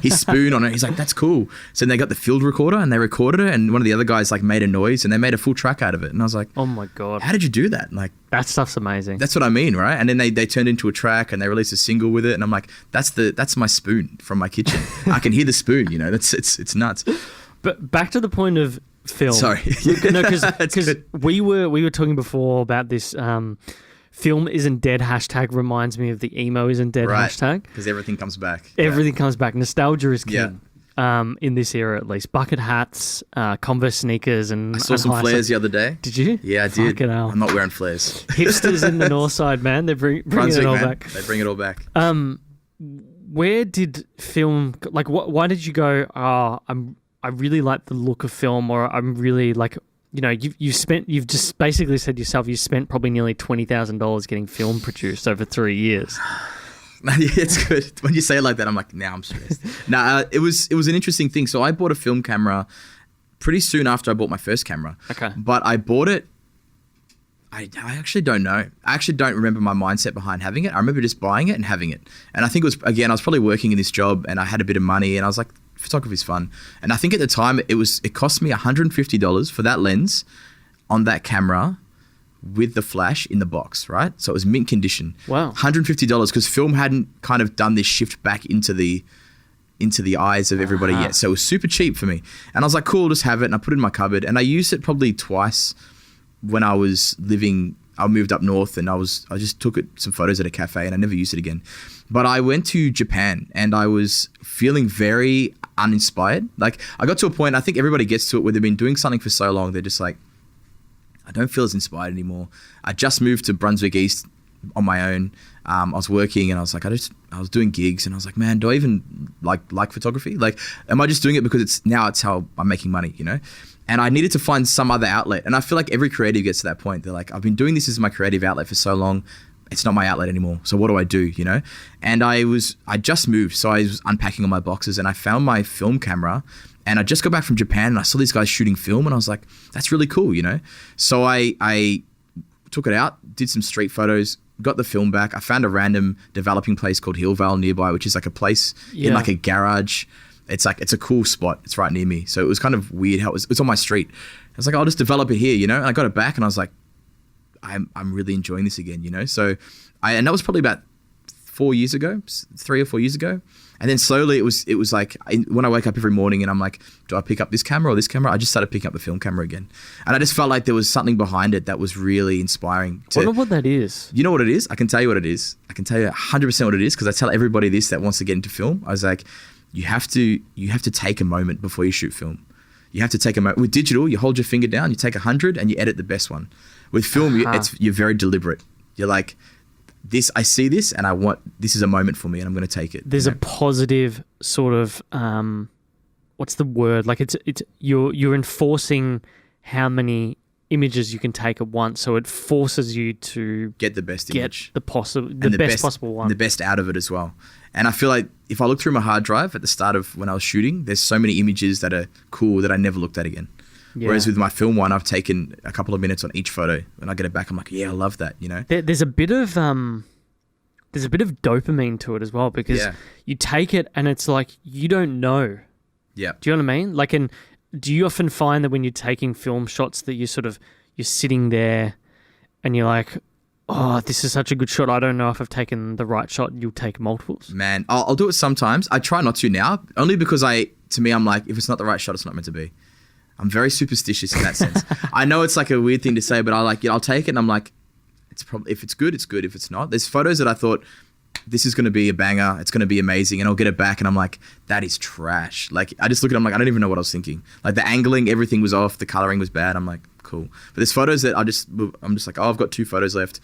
spoon on it. He's like, that's cool. So then they got the field recorder and they recorded it, and one of the other guys like made a noise, and they made a full track out of it. And I was like, oh my god, how did you do that? Like, that stuff's amazing. That's what I mean, right? And then they turned into a track, and they released a single with it, and I'm like, that's my spoon from my kitchen. I can hear the spoon, it's nuts. But back to the point of film. Sorry. No, because we were talking before about this film isn't dead hashtag reminds me of the emo isn't dead hashtag. Because everything comes back. Everything comes back. Nostalgia is king. In this era at least. Bucket hats, Converse sneakers, and I saw some flares the other day. Did you? Yeah, I did. I'm not wearing flares. Hipsters in the north side, man. They're bringing it all back. They bring it all back. Where did film, like, why did you go, I really like the look of film, or I'm really like, you've just basically said yourself, you spent probably nearly $20,000 getting film produced over 3 years. It's good. When you say it like that, I'm like, now I'm stressed. It was an interesting thing. So I bought a film camera pretty soon after I bought my first camera. Okay. But I bought it, I actually don't know. I actually don't remember my mindset behind having it. I remember just buying it and having it. And I think it was, again, I was probably working in this job, and I had a bit of money, and I was like, photography's fun. And I think at the time it cost me $150 for that lens on that camera with the flash in the box, right? So it was mint condition. Wow. $150, because film hadn't kind of done this shift back into the eyes of everybody yet. So it was super cheap for me. And I was like, cool, just have it. And I put it in my cupboard, and I used it probably twice when I moved up north, and I just took some photos at a cafe, and I never used it again. But I went to Japan, and I was feeling very uninspired. Like, I got to a point, I think everybody gets to it, where they've been doing something for so long, they're just like, I don't feel as inspired anymore. I just moved to Brunswick East on my own. I was working, and I was like, I was doing gigs, and I was like, man, do I even like photography? Like, am I just doing it because it's how I'm making money, you know? And I needed to find some other outlet. And I feel like every creative gets to that point. They're like, I've been doing this as my creative outlet for so long. It's not my outlet anymore. So what do I do, you know? And I just moved. So I was unpacking all my boxes and I found my film camera, and I just got back from Japan and I saw these guys shooting film and I was like, that's really cool, you know? So I took it out, did some street photos, got the film back. I found a random developing place called Hillvale nearby, which is like a place in like a garage. It's a cool spot. It's right near me. So it was kind of weird how it's on my street. I was like, I'll just develop it here, you know? And I got it back and I was like, I'm really enjoying this again, you know? So and that was probably about 3 or 4 years ago. And then slowly it was like, when I wake up every morning and I'm like, do I pick up this camera or this camera? I just started picking up the film camera again. And I just felt like there was something behind it that was really inspiring. I wonder what that is. You know what it is? I can tell you what it is. I can tell you 100% what it is, because I tell everybody this that wants to get into film. I was like, you have to take a moment before you shoot film. You have to take a moment. With digital, you hold your finger down, you take 100 and you edit the best one. With film, you're very deliberate. You're like, I see this and this is a moment for me and I'm going to take it. There's a positive sort of, what's the word? Like you're enforcing how many images you can take at once. So it forces you to get the best image, the best possible one, and the best out of it as well. And I feel like if I look through my hard drive at the start of when I was shooting, there's so many images that are cool that I never looked at again. Yeah. Whereas with my film one, I've taken a couple of minutes on each photo. When I get it back, I'm like, yeah, I love that, you know? There's a bit of dopamine to it as well, because you take it and it's like, you don't know. Yeah. Do you know what I mean? Like, and do you often find that when you're taking film shots that you're sitting there and you're like, oh, this is such a good shot. I don't know if I've taken the right shot. You'll take multiples. Man, I'll do it sometimes. I try not to now, only because I'm like, if it's not the right shot, it's not meant to be. I'm very superstitious in that sense. I know it's like a weird thing to say, but I'll take it and I'm like, it's probably, if it's good, it's good. If it's not, there's photos that I thought, this is going to be a banger. It's going to be amazing. And I'll get it back and I'm like, that is trash. Like, I just look at it, I'm like, I don't even know what I was thinking. Like the angling, everything was off. The coloring was bad. I'm like, cool. But there's photos that I'm just like, oh, I've got 2 photos left.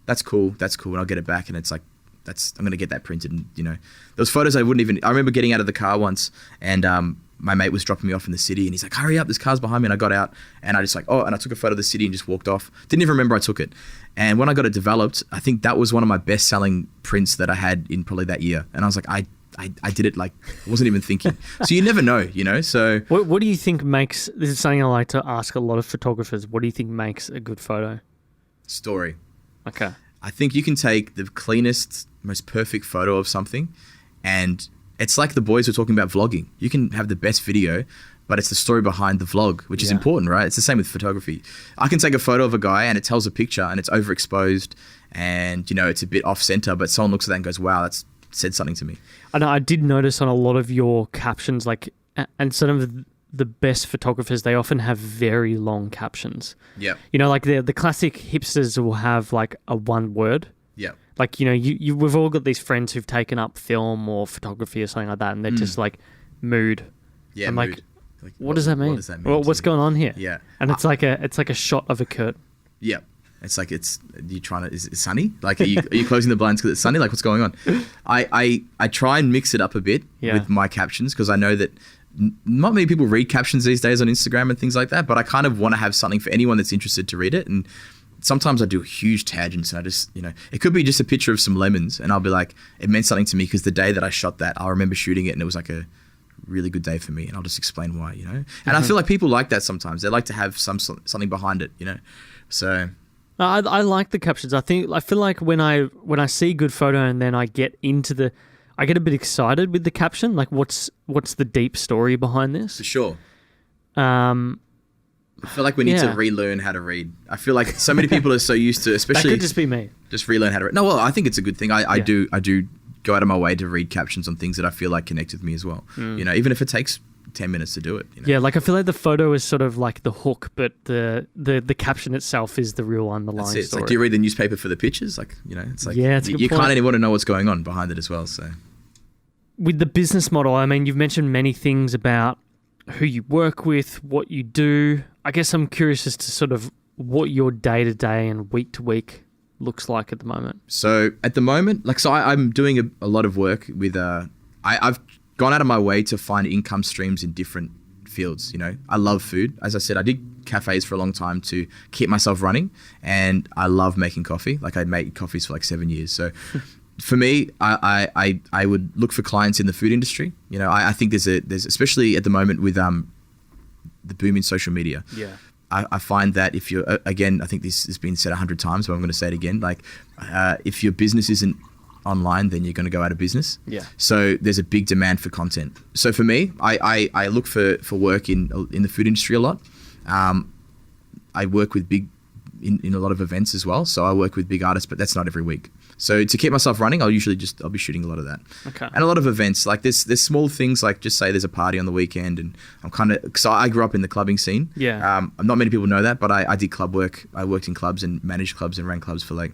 That's cool. And I'll get it back. And it's like, I'm going to get that printed. And, you know, those photos I remember getting out of the car once and, my mate was dropping me off in the city and he's like, hurry up, this car's behind me. And I got out and I just like, and I took a photo of the city and just walked off. Didn't even remember I took it. And when I got it developed, I think that was one of my best selling prints that I had in probably that year. And I was like, I did it like, I wasn't even thinking. So you never know, you know? So what do you think makes, this is something I like to ask a lot of photographers, what do you think makes a good photo? Story. Okay. I think you can take the cleanest, most perfect photo of something and it's like the boys were talking about vlogging. You can have the best video, but it's the story behind the vlog, which is important, right? It's the same with photography. I can take a photo of a guy and it tells a picture and it's overexposed and, you know, it's a bit off center, but someone looks at that and goes, wow, that's said something to me. I know I did notice on a lot of your captions, like, and some of the best photographers, they often have very long captions. Yeah. You know, like the classic hipsters will have like a one word. Yeah. Like, you know, we've all got these friends who've taken up film or photography or something like that, and they're just like, mood. Yeah, I'm mood. Like, what does that mean? What does that mean? Well, what's going on here? Yeah. And it's like a shot of a curtain. Yeah. It's like, is it sunny? Like, are you closing the blinds because it's sunny? Like, what's going on? I try and mix it up a bit with my captions because I know that not many people read captions these days on Instagram and things like that, but I kind of want to have something for anyone that's interested to read it. And sometimes I do huge tangents and I just, you know, it could be just a picture of some lemons and I'll be like, it meant something to me because the day that I shot that, I'll remember shooting it and it was like a really good day for me, and I'll just explain why, you know. And I feel like people like that sometimes. They like to have something behind it, you know. So I like the captions. I feel like when I see a good photo and then I get a bit excited with the caption, like what's the deep story behind this? For sure. I feel like we need to relearn how to read. I feel like so many people are so used to, especially... That could just be me. Just relearn how to read. No, well, I think it's a good thing. I do go out of my way to read captions on things that I feel like connect with me as well. You know, even if it takes 10 minutes to do it. You know? Yeah, like I feel like the photo is sort of like the hook, but the caption itself is the real underlying story. It's like, do you read the newspaper for the pictures? Like, you know, it's like it's you kind of want to know what's going on behind it as well. So with the business model, I mean, you've mentioned many things about who you work with, what you do. I guess I'm curious as to sort of what your day-to-day and week-to-week looks like at the moment. So at the moment, I'm doing a lot of work with, I've gone out of my way to find income streams in different fields. You know, I love food. As I said, I did cafes for a long time to keep myself running, and I love making coffee. Like I made coffees for like 7 years. So for me, I would look for clients in the food industry. You know, I think there's especially at the moment with the boom in social media. Yeah. I find that if you're, again, I think this has been said 100 times, but I'm going to say it again. Like, if your business isn't online, then you're going to go out of business. Yeah. So there's a big demand for content. So for me, I look for work in the food industry a lot. I work with in a lot of events as well. So I work with big artists, but that's not every week. So to keep myself running, I'll be shooting a lot of that. Okay. And a lot of events, like there's small things, like just say there's a party on the weekend, and I'm kind of, because I grew up in the clubbing scene. Yeah. Not many people know that, but I did club work. I worked in clubs and managed clubs and ran clubs for like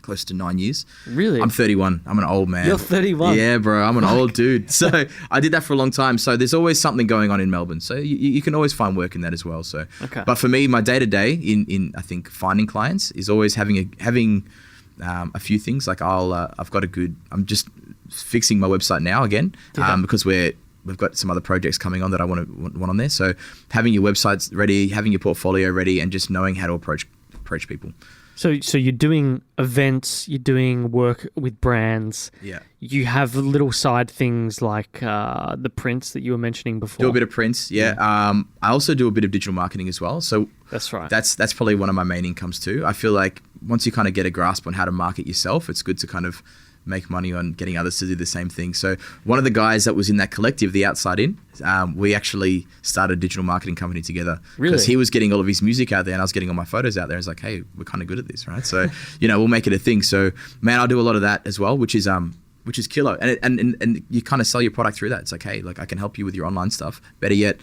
close to 9 years. Really? I'm 31. I'm an old man. You're 31? Yeah, bro. I'm an old dude. So I did that for a long time. So there's always something going on in Melbourne. So you can always find work in that as well. So, okay. But for me, my day to day in I think finding clients is always having a few things. Like I'm just fixing my website now again, because we've got some other projects coming on that I want on there. So having your websites ready, having your portfolio ready, and just knowing how to approach people. So you're doing events, you're doing work with brands. Yeah. You have little side things like the prints that you were mentioning before. Do a bit of prints, yeah. I also do a bit of digital marketing as well. So that's right. That's probably one of my main incomes too. I feel like once you kind of get a grasp on how to market yourself, it's good to kind of make money on getting others to do the same thing. So one of the guys that was in that collective, The Outside In, we actually started a digital marketing company together. Really? Because he was getting all of his music out there and I was getting all my photos out there. I was like, hey, we're kind of good at this, right? So, we'll make it a thing. So, man, I'll do a lot of that as well, which is killer. And you kind of sell your product through that. It's like, hey, like I can help you with your online stuff. Better yet,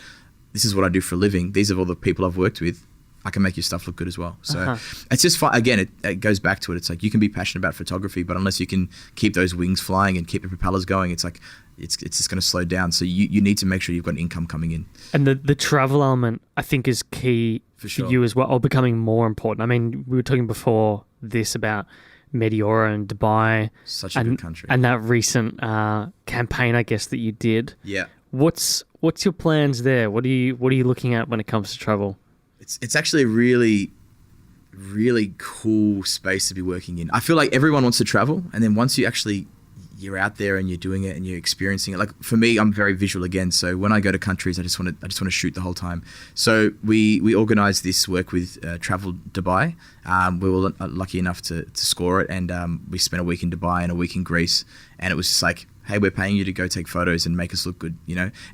this is what I do for a living. These are all the people I've worked with. I can make your stuff look good as well. So it's just fun. Again, it goes back to it. It's like you can be passionate about photography, but unless you can keep those wings flying and keep the propellers going, it's like it's just going to slow down. So you need to make sure you've got an income coming in. And the travel element, I think, is key for you as well, or becoming more important. I mean, we were talking before this about Meteora and Dubai. Such a good country. And that recent campaign, I guess, that you did. Yeah. What's your plans there? What are you looking at when it comes to travel? It's actually a really, really cool space to be working in. I feel like everyone wants to travel, and then once you're out there and you're doing it and you're experiencing it. Like for me, I'm very visual again. So when I go to countries, I just want to shoot the whole time. So we organized this work with Travel Dubai. We were lucky enough to score it, and we spent a week in Dubai and a week in Greece, and it was just like, hey, we're paying you to go take photos and make us look good,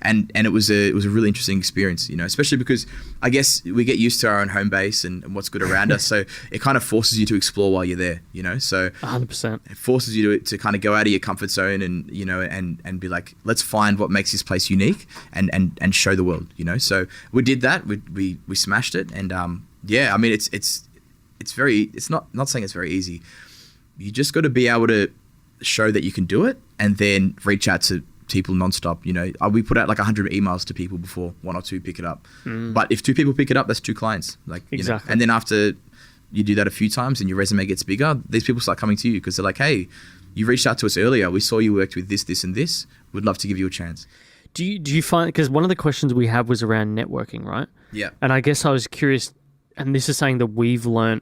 and it was a really interesting experience, especially because I guess we get used to our own home base and what's good around us. So it kind of forces you to explore while you're there, so 100%. It forces you to kind of go out of your comfort zone and, and be like, let's find what makes this place unique and show the world, So we did that. We smashed it. And I mean, it's not saying it's very easy. You just got to be able to show that you can do it and then reach out to people nonstop. We put out like 100 emails to people before 1 or 2 pick it up. But if 2 people pick it up, that's 2 clients. Exactly. And then after you do that a few times and your resume gets bigger, these people start coming to you because they're like, hey, you reached out to us earlier. We saw you worked with this and this. We'd love to give you a chance. Do you find, because one of the questions we had was around networking, right? Yeah. And I guess I was curious, and this is something that we've learned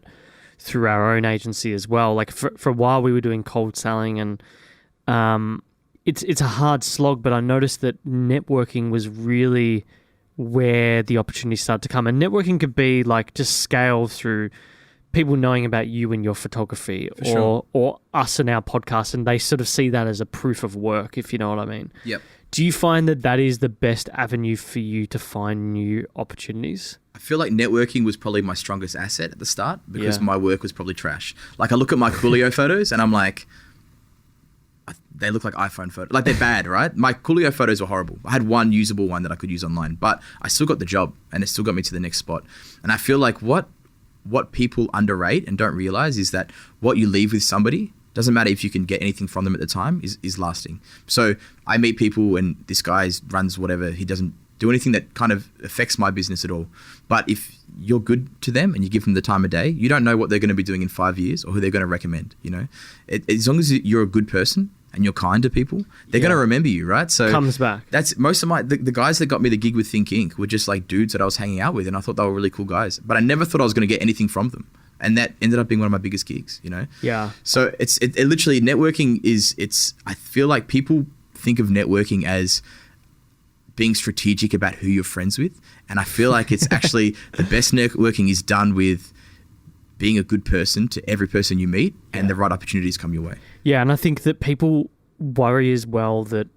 through our own agency as well. Like for a while we were doing cold selling, and it's a hard slog, but I noticed that networking was really where the opportunities started to come. And networking could be like just scale through people knowing about you and your photography, or us and our podcast, and they sort of see that as a proof of work, if you know what I mean. Yep. Do you find that is the best avenue for you to find new opportunities? I feel like networking was probably my strongest asset at the start because my work was probably trash. Like I look at my Coolio photos and I'm like, they look like iPhone photos. Like they're bad, right? My Coolio photos were horrible. I had one usable one that I could use online, but I still got the job and it still got me to the next spot. And I feel like what people underrate and don't realize is that what you leave with somebody, doesn't matter if you can get anything from them at the time, is lasting. So I meet people and this guy runs whatever. He doesn't do anything that kind of affects my business at all. But if you're good to them and you give them the time of day, you don't know what they're going to be doing in 5 years or who they're going to recommend. As long as you're a good person and you're kind to people, they're going to remember you, right? So comes back. That's most of the guys that got me the gig with Think Inc. were just like dudes that I was hanging out with, and I thought they were really cool guys. But I never thought I was going to get anything from them, and that ended up being one of my biggest gigs. Yeah. So it literally networking is. I feel like people think of networking as being strategic about who you're friends with, and I feel like it's actually the best networking is done with being a good person to every person you meet, and the right opportunities come your way. Yeah, and I think that people worry as well that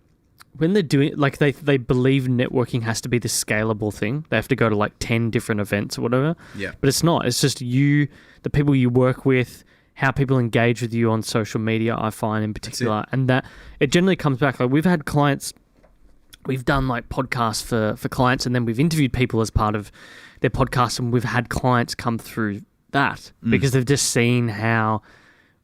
when they're doing, like they believe networking has to be this scalable thing. They have to go to like 10 different events or whatever. Yeah. But it's not. It's just you, the people you work with, how people engage with you on social media, I find in particular. And that it generally comes back. Like we've had clients, we've done like podcasts for clients, and then we've interviewed people as part of their podcast, and we've had clients come through that because they've just seen how,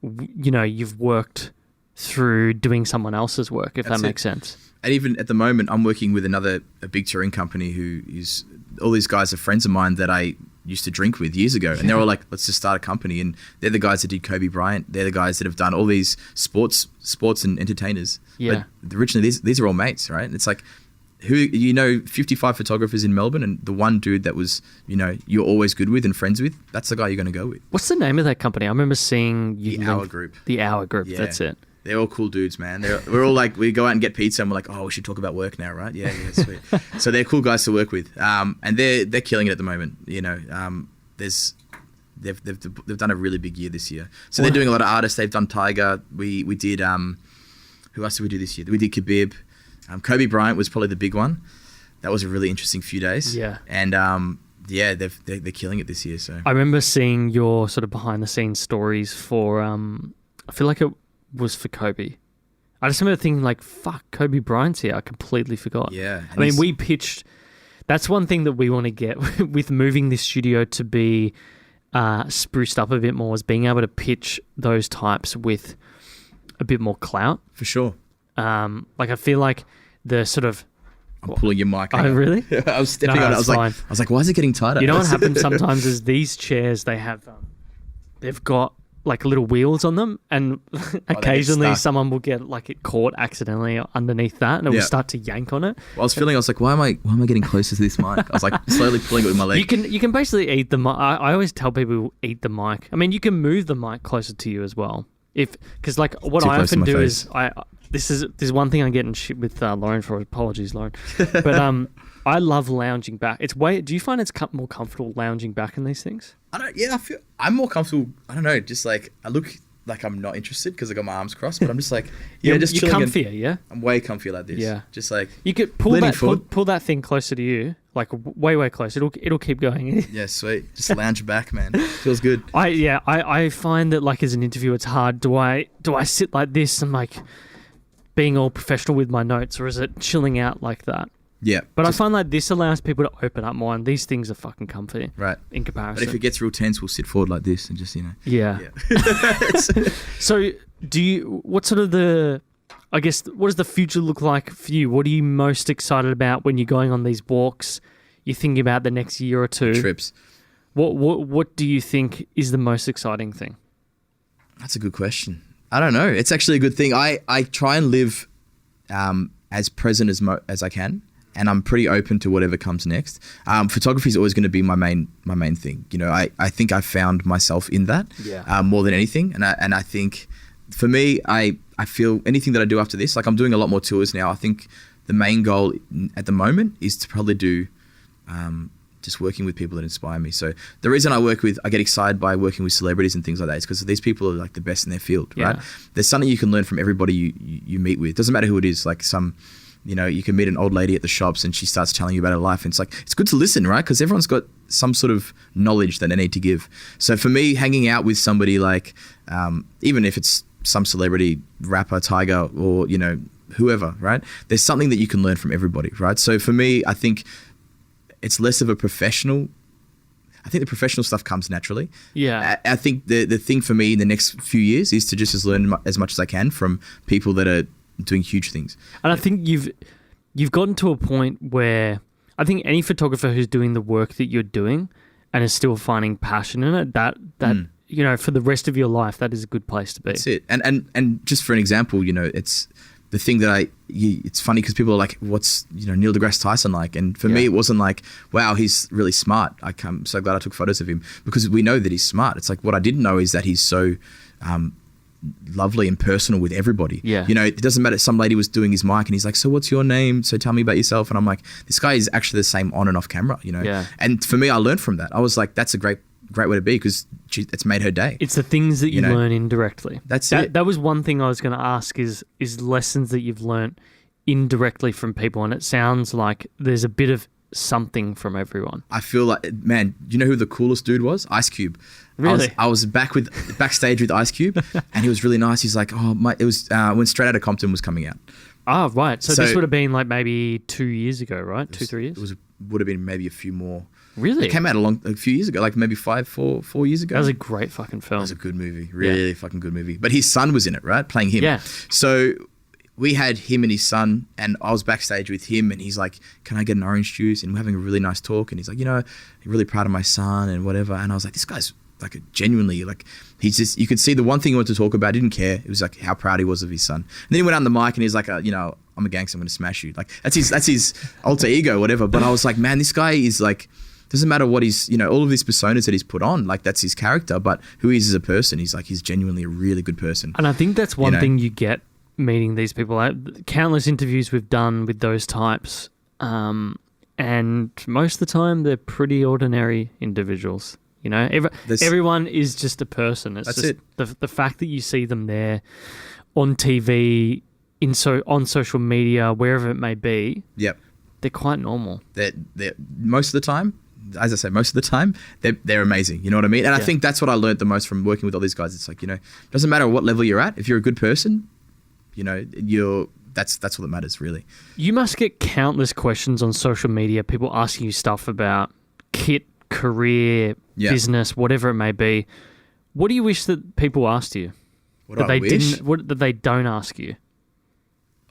you've worked through doing someone else's work, if that makes sense. And even at the moment, I'm working with a big touring company who is, all these guys are friends of mine that I used to drink with years ago. And they're all like, let's just start a company. And they're the guys that did Kobe Bryant. They're the guys that have done all these sports and entertainers. Yeah. But originally, these are all mates, right? And it's like, 55 photographers in Melbourne, and the one dude that was, you're always good with and friends with, that's the guy you're going to go with. What's the name of that company? I remember seeing you. The Hour Group. The Hour Group, Yeah. That's it. They're all cool dudes, man. We're all like, we go out and get pizza and we're like, oh, we should talk about work now, right? Yeah, sweet. So they're cool guys to work with. And they're killing it at the moment. They've done a really big year this year. So they're doing a lot of artists. They've done Tiger. We did, who else did we do this year? We did Khabib. Kobe Bryant was probably the big one. That was a really interesting few days. Yeah. And they're killing it this year. So I remember seeing your sort of behind the scenes stories for, I feel like it was for Kobe. I just remember thinking like, fuck, Kobe Bryant's here. I completely forgot. Yeah. I mean, we pitched, that's one thing that we want to get with moving this studio to be spruced up a bit more, is being able to pitch those types with a bit more clout. For sure. Like I feel like the sort of, I'm pulling your mic. Oh, really? I was stepping on it. I was like, why is it getting tighter? You know what happens sometimes is these chairs, they've got like little wheels on them, and occasionally someone will get like it caught accidentally underneath that, and it will start to yank on it. Well, I was like, why am I getting closer to this mic? I was like slowly pulling it with my leg. You can basically eat the mic. I always tell people eat the mic. I mean, you can move the mic closer to you as well. Because like what I often do is this is one thing I get in shit with Lauren for. Apologies, Lauren. But I love lounging back. Do you find it's more comfortable lounging back in these things? I feel I'm more comfortable. I don't know. Just like I look like I'm not interested because I got my arms crossed, but I'm just like, just you're chilling. comfier, yeah. I'm way comfier like this. Yeah. Just like you could pull that thing closer to you, like way close. It'll keep going. Yeah, sweet. Just lounge back, man. Feels good. I find that like as an interviewer, it's hard. Do I sit like this and like being all professional with my notes, or is it chilling out like that? Yeah. But I find like this allows people to open up more, and these things are fucking comfy. Right. In comparison. But if it gets real tense, we'll sit forward like this and just, Yeah. So what does the future look like for you? What are you most excited about when you're going on these walks? You're thinking about the next year or two. Trips. What do you think is the most exciting thing? That's a good question. I don't know. It's actually a good thing. I try and live as present as I can, and I'm pretty open to whatever comes next. Photography is always going to be my main thing. I think I found myself in that more than anything, and I think for me, I feel anything that I do after this, like I'm doing a lot more tours now. I think the main goal at the moment is to probably do just working with people that inspire me. So the reason I get excited by working with celebrities and things like that is because these people are like the best in their field, right? There's something you can learn from everybody you meet with. Doesn't matter who it is. Like you can meet an old lady at the shops and she starts telling you about her life. And it's like, it's good to listen, right? Because everyone's got some sort of knowledge that they need to give. So for me, hanging out with somebody like, even if it's some celebrity, rapper, Tiger, or, whoever, right? There's something that you can learn from everybody, right? So for me, I think it's less of a professional. I think the professional stuff comes naturally. Yeah. I think the thing for me in the next few years is to just learn as much as I can from people that are doing huge things. And I think you've gotten to a point where I think any photographer who's doing the work that you're doing and is still finding passion in it, that you know, for the rest of your life, that is a good place to be. That's it. And just for an example, you know, it's the thing that it's funny because people are like, what's, you know, Neil deGrasse Tyson like? And for me, it wasn't like, wow, he's really smart. I'm so glad I took photos of him, because we know that he's smart. It's like, what I didn't know is that he's so lovely and personal with everybody. Yeah. You know, it doesn't matter. Some lady was doing his mic and he's like, so what's your name? So tell me about yourself. And I'm like, this guy is actually the same on and off camera, you know? Yeah. And for me, I learned from that. I was like, that's a great way to be, because it's made her day. It's the things that you learn indirectly. That's it. That was one thing I was going to ask is lessons that you've learned indirectly from people. And it sounds like there's a bit of something from everyone. I feel like, man, you know who the coolest dude was? Ice Cube. Really? I was backstage with Ice Cube, and he was really nice. He's like, it was when Straight Outta Compton was coming out. Oh, right. So this would have been like maybe 2 years ago, right? 2-3 years? Would have been maybe a few more. Really? It came out a few years ago, like maybe 4 years ago. That was a great fucking film. That was a good movie. Really fucking good movie. But his son was in it, right? Playing him. Yeah. So we had him and his son, and I was backstage with him, and he's like, can I get an orange juice? And we're having a really nice talk. And he's like, you know, I'm really proud of my son and whatever. And I was like, this guy's like genuinely, like, he's just, you could see the one thing he wanted to talk about, didn't care. It was like how proud he was of his son. And then he went on the mic and he's like, you know, I'm a gangster, I'm going to smash you. Like that's his alter ego, whatever. But I was like, man, this guy is like, doesn't matter what he's, you know, all of these personas that he's put on, like that's his character, but who he is as a person, he's genuinely a really good person. And I think that's one thing you get meeting these people. Countless interviews we've done with those types, and most of the time they're pretty ordinary individuals. You know, everyone is just a person. It's just the fact that you see them there on TV, on social media, wherever it may be. Yep, they're quite normal. They're most of the time. As I say, most of the time, they're amazing. You know what I mean? And I think that's what I learned the most from working with all these guys. It's like, you know, it doesn't matter what level you're at. If you're a good person, you know, that's what that matters, really. You must get countless questions on social media, people asking you stuff about kit, career, business, whatever it may be. What do you wish that people asked you? What that they don't ask you?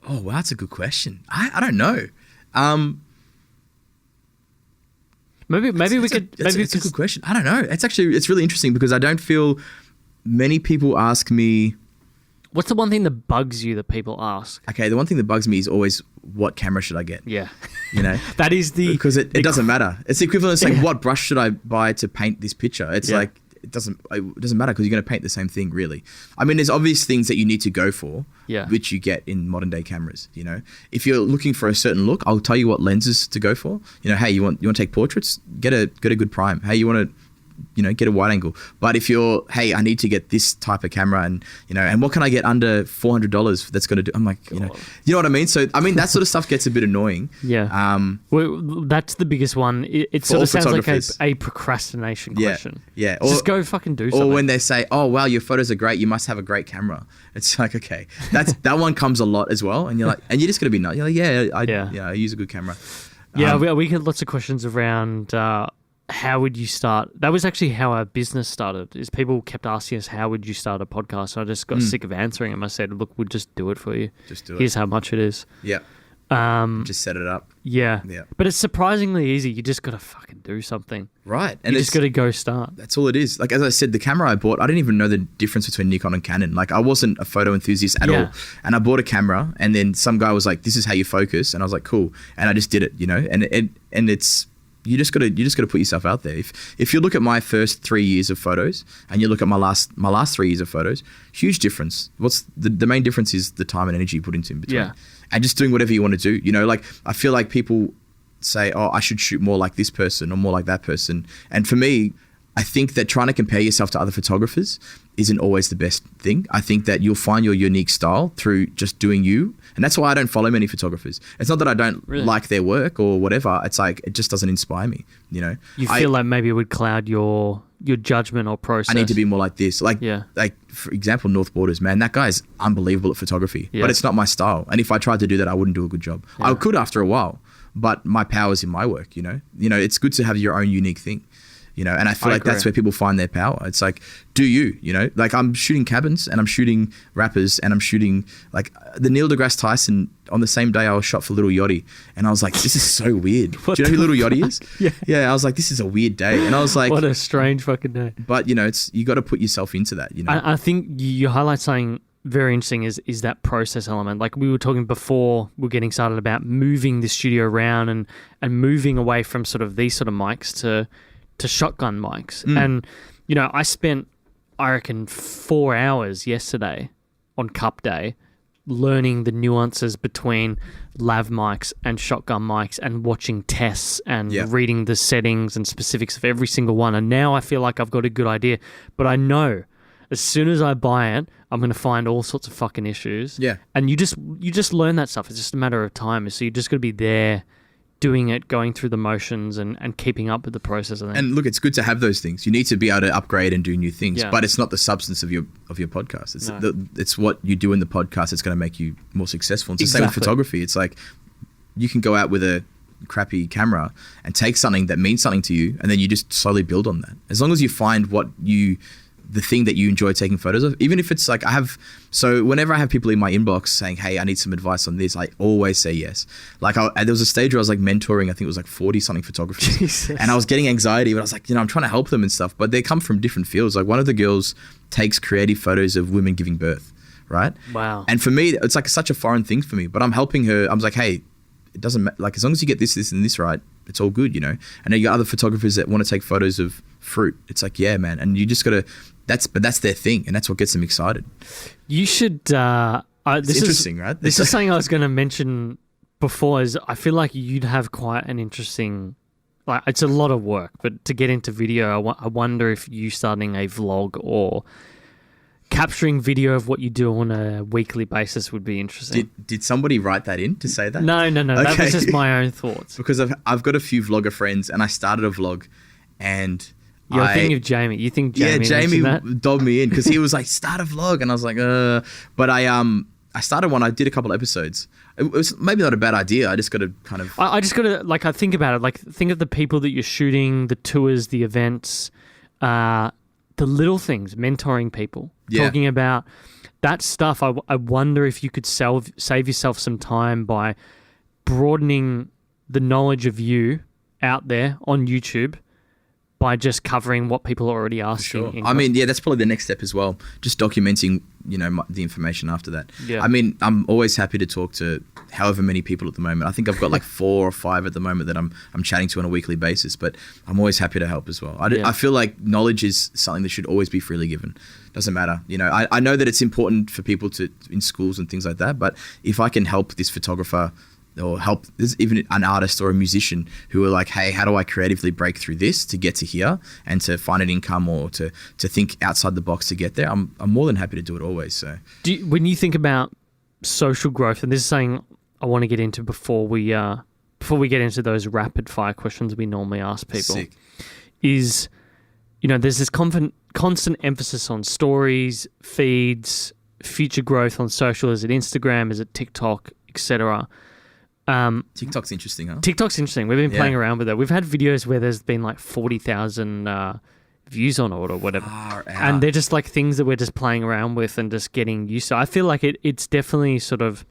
Oh, wow, that's a good question. I don't know. Maybe we could. It's a good question. I don't know. It's really interesting because I don't feel many people ask me. What's the one thing that bugs you that people ask? Okay, the one thing that bugs me is always, what camera should I get? Yeah. You know? That is because it doesn't matter. It's the equivalent of saying, what brush should I buy to paint this picture? It's like, it doesn't matter because you're going to paint the same thing, really. I mean, there's obvious things that you need to go for, which you get in modern day cameras. You know, if you're looking for a certain look, I'll tell you what lenses to go for. You know, hey, you want to take portraits? Get a good prime. Hey, you want to, you know, get a wide angle. But if you're, hey, I need to get this type of camera, and you know, and what can I get under $400 that's going to do? I'm like, you know what I mean? So I mean, that sort of stuff gets a bit annoying. Yeah. Well, that's the biggest one. It sort of sounds like a procrastination question. Yeah. Just go fucking do something. Or when they say, oh wow, your photos are great, you must have a great camera. It's like, okay, that one comes a lot as well, and you're like, and you're just gonna be nice. You're like, I use a good camera. Yeah, we get lots of questions around. How would you start? That was actually how our business started, is people kept asking us, how would you start a podcast? So I just got sick of answering them. I said, look, we'll just do it for you. Just do it. Here's how much it is. Yeah. Just set it up. Yeah. But it's surprisingly easy. You just got to fucking do something. Right. And you just got to go start. That's all it is. Like, as I said, the camera I bought, I didn't even know the difference between Nikon and Canon. Like, I wasn't a photo enthusiast at all. And I bought a camera, and then some guy was like, this is how you focus. And I was like, cool. And I just did it, you know, and it's, you just gotta put yourself out there. If you look at my first 3 years of photos and you look at my last 3 years of photos, huge difference. What's the main difference is the time and energy you put into in between. Yeah. And just doing whatever you want to do. You know, like, I feel like people say, oh, I should shoot more like this person or more like that person. And for me, I think that trying to compare yourself to other photographers isn't always the best thing. I think that you'll find your unique style through just doing you. And that's why I don't follow many photographers. It's not that I don't like their work or whatever. It's like, it just doesn't inspire me, you know? You feel like maybe it would cloud your judgment or process. I need to be more like this. Like, for example, North Borders, man, that guy's unbelievable at photography, but it's not my style. And if I tried to do that, I wouldn't do a good job. I could after a while, but my power's in my work, you know? You know, it's good to have your own unique thing. you know, and I feel like that's where people find their power. It's like, do you know, like I'm shooting cabins and I'm shooting rappers and I'm shooting like the Neil deGrasse Tyson on the same day I was shot for Little Yachty, and I was like, this is so weird. Do you know who Little Yachty is? Yeah. I was like, this is a weird day. And I was like, what a strange fucking day. But you know, you got to put yourself into that, you know. I think you highlight something very interesting is that process element. Like we were talking before we're getting started about moving the studio around and moving away from sort of these sort of mics to shotgun mics. And, you know, I spent, I reckon, 4 hours yesterday on Cup Day learning the nuances between lav mics and shotgun mics and watching tests and reading the settings and specifics of every single one. And now I feel like I've got a good idea, but I know as soon as I buy it, I'm going to find all sorts of fucking issues. Yeah. And you just learn that stuff. It's just a matter of time. So you just got to be there doing it, going through the motions and keeping up with the process. I think. And look, it's good to have those things. You need to be able to upgrade and do new things, but it's not the substance of your podcast. It's it's what you do in the podcast that's going to make you more successful. It's the same with photography. It's like you can go out with a crappy camera and take something that means something to you, and then you just slowly build on that. As long as you find the thing that you enjoy taking photos of, even if it's like so whenever I have people in my inbox saying, hey, I need some advice on this, I always say yes. Like there was a stage where I was like mentoring, I think it was like 40 something photographers. Jesus. And I was getting anxiety, but I was like, you know, I'm trying to help them and stuff, but they come from different fields. Like one of the girls takes creative photos of women giving birth, right? Wow. And for me, it's like such a foreign thing for me, but I'm helping her. I was like, hey, it doesn't matter. Like as long as you get this and this right, it's all good, you know? And then you got other photographers that want to take photos of fruit. It's like, yeah, man. And you just got to, that's their thing, and that's what gets them excited. You should. It's interesting, right? This is something I was going to mention before. Is I feel like you'd have quite an interesting. Like it's a lot of work, but to get into video, I wonder if you starting a vlog or capturing video of what you do on a weekly basis would be interesting. Did somebody write that in to say that? No. Okay. That was just my own thoughts. Because I've got a few vlogger friends, and I started a vlog, and. You're thinking of Jamie. You think Jamie? Yeah, Jamie dobbed me in because he was like, "Start a vlog," and I was like, But I started one. I did a couple episodes. It was maybe not a bad idea. I just got to kind of. I just got to I think about it. Like think of the people that you're shooting, the tours, the events, the little things, mentoring people, talking about that stuff. I wonder if you could save yourself some time by broadening the knowledge of you out there on YouTube. By just covering what people are already asking. Sure. I mean, that's probably the next step as well. Just documenting, you know, the information after that. Yeah. I mean, I'm always happy to talk to however many people at the moment. I think I've got like 4 or 5 at the moment that I'm chatting to on a weekly basis, but I'm always happy to help as well. I feel like knowledge is something that should always be freely given. Doesn't matter. You know, I know that it's important for people in schools and things like that, but if I can help this photographer or help even an artist or a musician who are like, hey, how do I creatively break through this to get to here and to find an income or to think outside the box to get there, I'm more than happy to do it always. So when you think about social growth, and this is something I want to get into before we get into those rapid fire questions we normally ask people, is, you know, there's this constant emphasis on stories, feeds, future growth on social. Is it Instagram? Is it TikTok, etc.? TikTok's interesting, huh? TikTok's interesting. We've been playing around with it. We've had videos where there's been like 40,000 views on it or whatever. And they're just like things that we're just playing around with and just getting used to. I feel like it's definitely sort of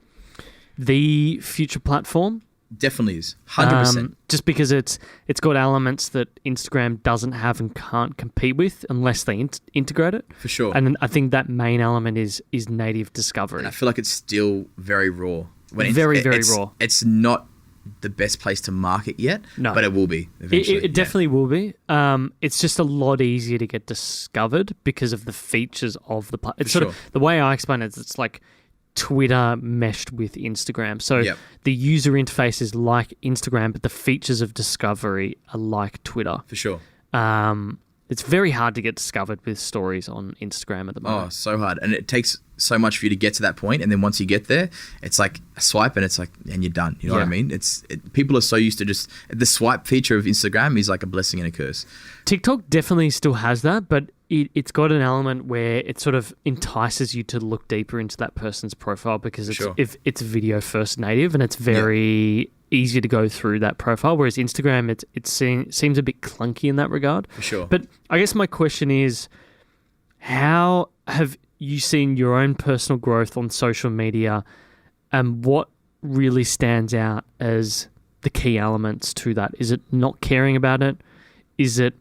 the future platform. Definitely is. 100%. Just because it's got elements that Instagram doesn't have and can't compete with unless they integrate it. For sure. And I think that main element is native discovery. And I feel like it's still very raw. Very raw. It's not the best place to market yet, but it will be eventually. It definitely will be. It's just a lot easier to get discovered because of the features of the platform. It's sort of the way I explain it is it's like Twitter meshed with Instagram. So the user interface is like Instagram, but the features of discovery are like Twitter. For sure. It's very hard to get discovered with stories on Instagram at the moment. Oh, so hard. And it takes so much for you to get to that point. And then once you get there, it's like a swipe and it's like, and you're done. You know what I mean? People are so used to just, the swipe feature of Instagram is like a blessing and a curse. TikTok definitely still has that, but it's got an element where it sort of entices you to look deeper into that person's profile because it's video first native and it's very easy to go through that profile. Whereas Instagram, it seems a bit clunky in that regard. For sure. But I guess my question is, how have you seen your own personal growth on social media, and what really stands out as the key elements to that? Is it not caring about it? Is it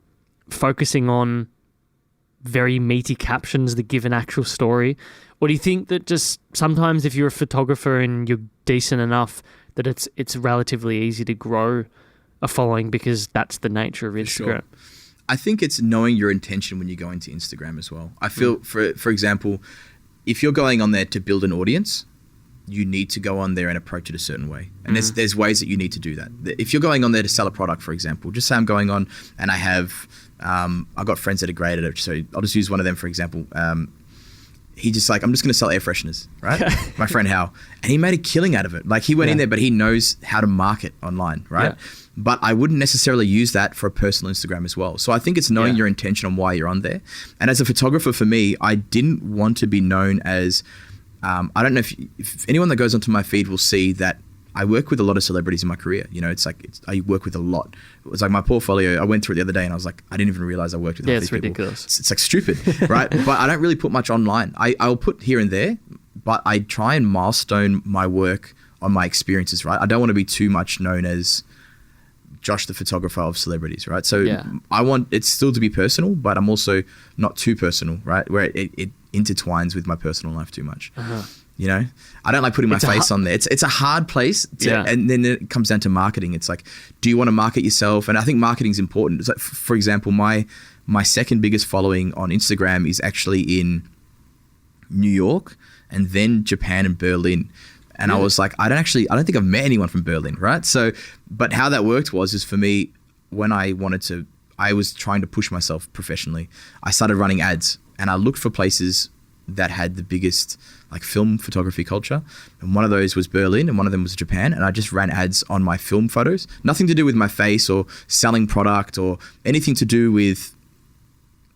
focusing on very meaty captions that give an actual story? Or do you think that just sometimes if you're a photographer and you're decent enough that it's relatively easy to grow a following because that's the nature of Instagram? Sure. I think it's knowing your intention when you go into Instagram as well. I feel, for example, if you're going on there to build an audience, you need to go on there and approach it a certain way. And there's ways that you need to do that. If you're going on there to sell a product, for example, just say I'm going on and I have, I've got friends that are great at it. So I'll just use one of them, for example. He just like, I'm just going to sell air fresheners, right? My friend Hal. And he made a killing out of it. Like he went in there, but he knows how to market online, right? Yeah. But I wouldn't necessarily use that for a personal Instagram as well. So I think it's knowing your intention on why you're on there. And as a photographer, for me, I didn't want to be known as, I don't know if anyone that goes onto my feed will see that I work with a lot of celebrities in my career. You know, I work with a lot. It was like my portfolio, I went through it the other day and I was like, I didn't even realize I worked with all these people. Ridiculous. It's like stupid, right? But I don't really put much online. I'll put here and there, but I try and milestone my work on my experiences, right? I don't want to be too much known as Josh, the photographer of celebrities, right? So I want it still to be personal, but I'm also not too personal, right? Where it intertwines with my personal life too much. You know, I don't like putting my face on there. It's a hard place. And then it comes down to marketing. It's like, do you want to market yourself? And I think marketing is important. It's like, for example, my second biggest following on Instagram is actually in New York and then Japan and Berlin. And I was like, I don't think I've met anyone from Berlin, right? So, but how that worked is for me, when I was trying to push myself professionally, I started running ads and I looked for places that had the biggest like film photography culture. And one of those was Berlin and one of them was Japan. And I just ran ads on my film photos, nothing to do with my face or selling product or anything to do with,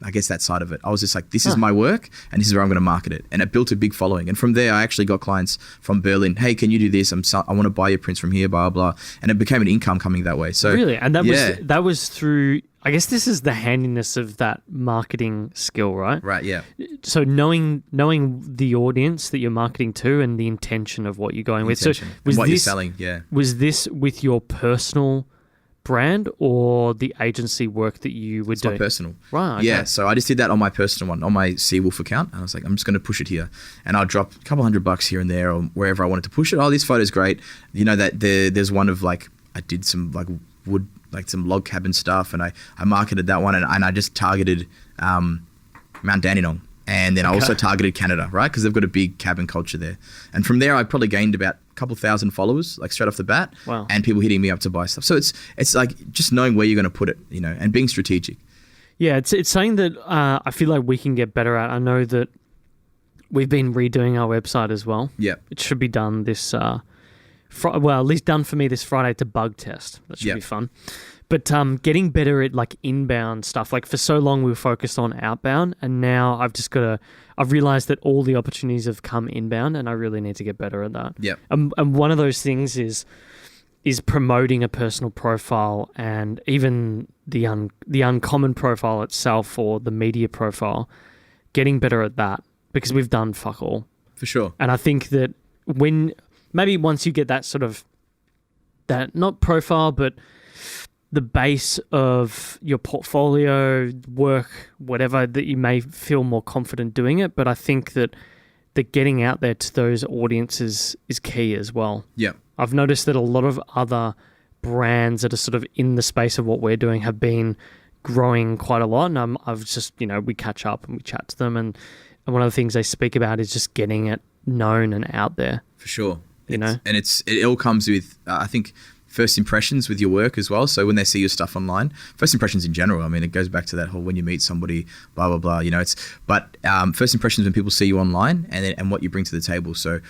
I guess, that side of it. I was just like, this is my work and this is where I'm going to market it. And it built a big following. And from there, I actually got clients from Berlin. Hey, can you do this? I want to buy your prints from here, blah, blah. And it became an income coming that way. So really? And that was through, I guess this is the handiness of that marketing skill, right? Right, yeah. So knowing the audience that you're marketing to and the intention of what you're going with. So you're selling, Was this with your personal brand or the agency work that you were doing? My personal. Right. Okay. Yeah. So I just did that on my personal one, on my the.CWolf account. And I was like, I'm just going to push it here. And I'll drop a couple $100 here and there or wherever I wanted to push it. Oh, this photo's great. You know, that there's one of like, I did some like wood, like some log cabin stuff. And I marketed that one and I just targeted Mount Dandenong. And then I also targeted Canada, right? Because they've got a big cabin culture there. And from there, I probably gained about a couple thousand followers, like straight off the bat. Wow. And people hitting me up to buy stuff. So it's like just knowing where you're going to put it, you know, and being strategic. Yeah, it's something that I feel like we can get better at. I know that we've been redoing our website as well. Yeah. It should be done this, at least done for me this Friday to bug test. That should be fun. But getting better at like inbound stuff, like for so long we were focused on outbound and now I've realized that all the opportunities have come inbound and I really need to get better at that. Yeah. And one of those things is promoting a personal profile and even the uncommon profile itself or the media profile, getting better at that because we've done fuck all. For sure. And I think that maybe once you get that sort of, that not profile, but the base of your portfolio, work, whatever, that you may feel more confident doing it. But I think that getting out there to those audiences is key as well. Yeah. I've noticed that a lot of other brands that are sort of in the space of what we're doing have been growing quite a lot. And I've just, we catch up and we chat to them. And one of the things they speak about is just getting it known and out there. For sure. And it all comes with, I think, first impressions with your work as well. So when they see your stuff online, first impressions in general, I mean, it goes back to that whole when you meet somebody, blah, blah, blah, first impressions when people see you online and what you bring to the table. So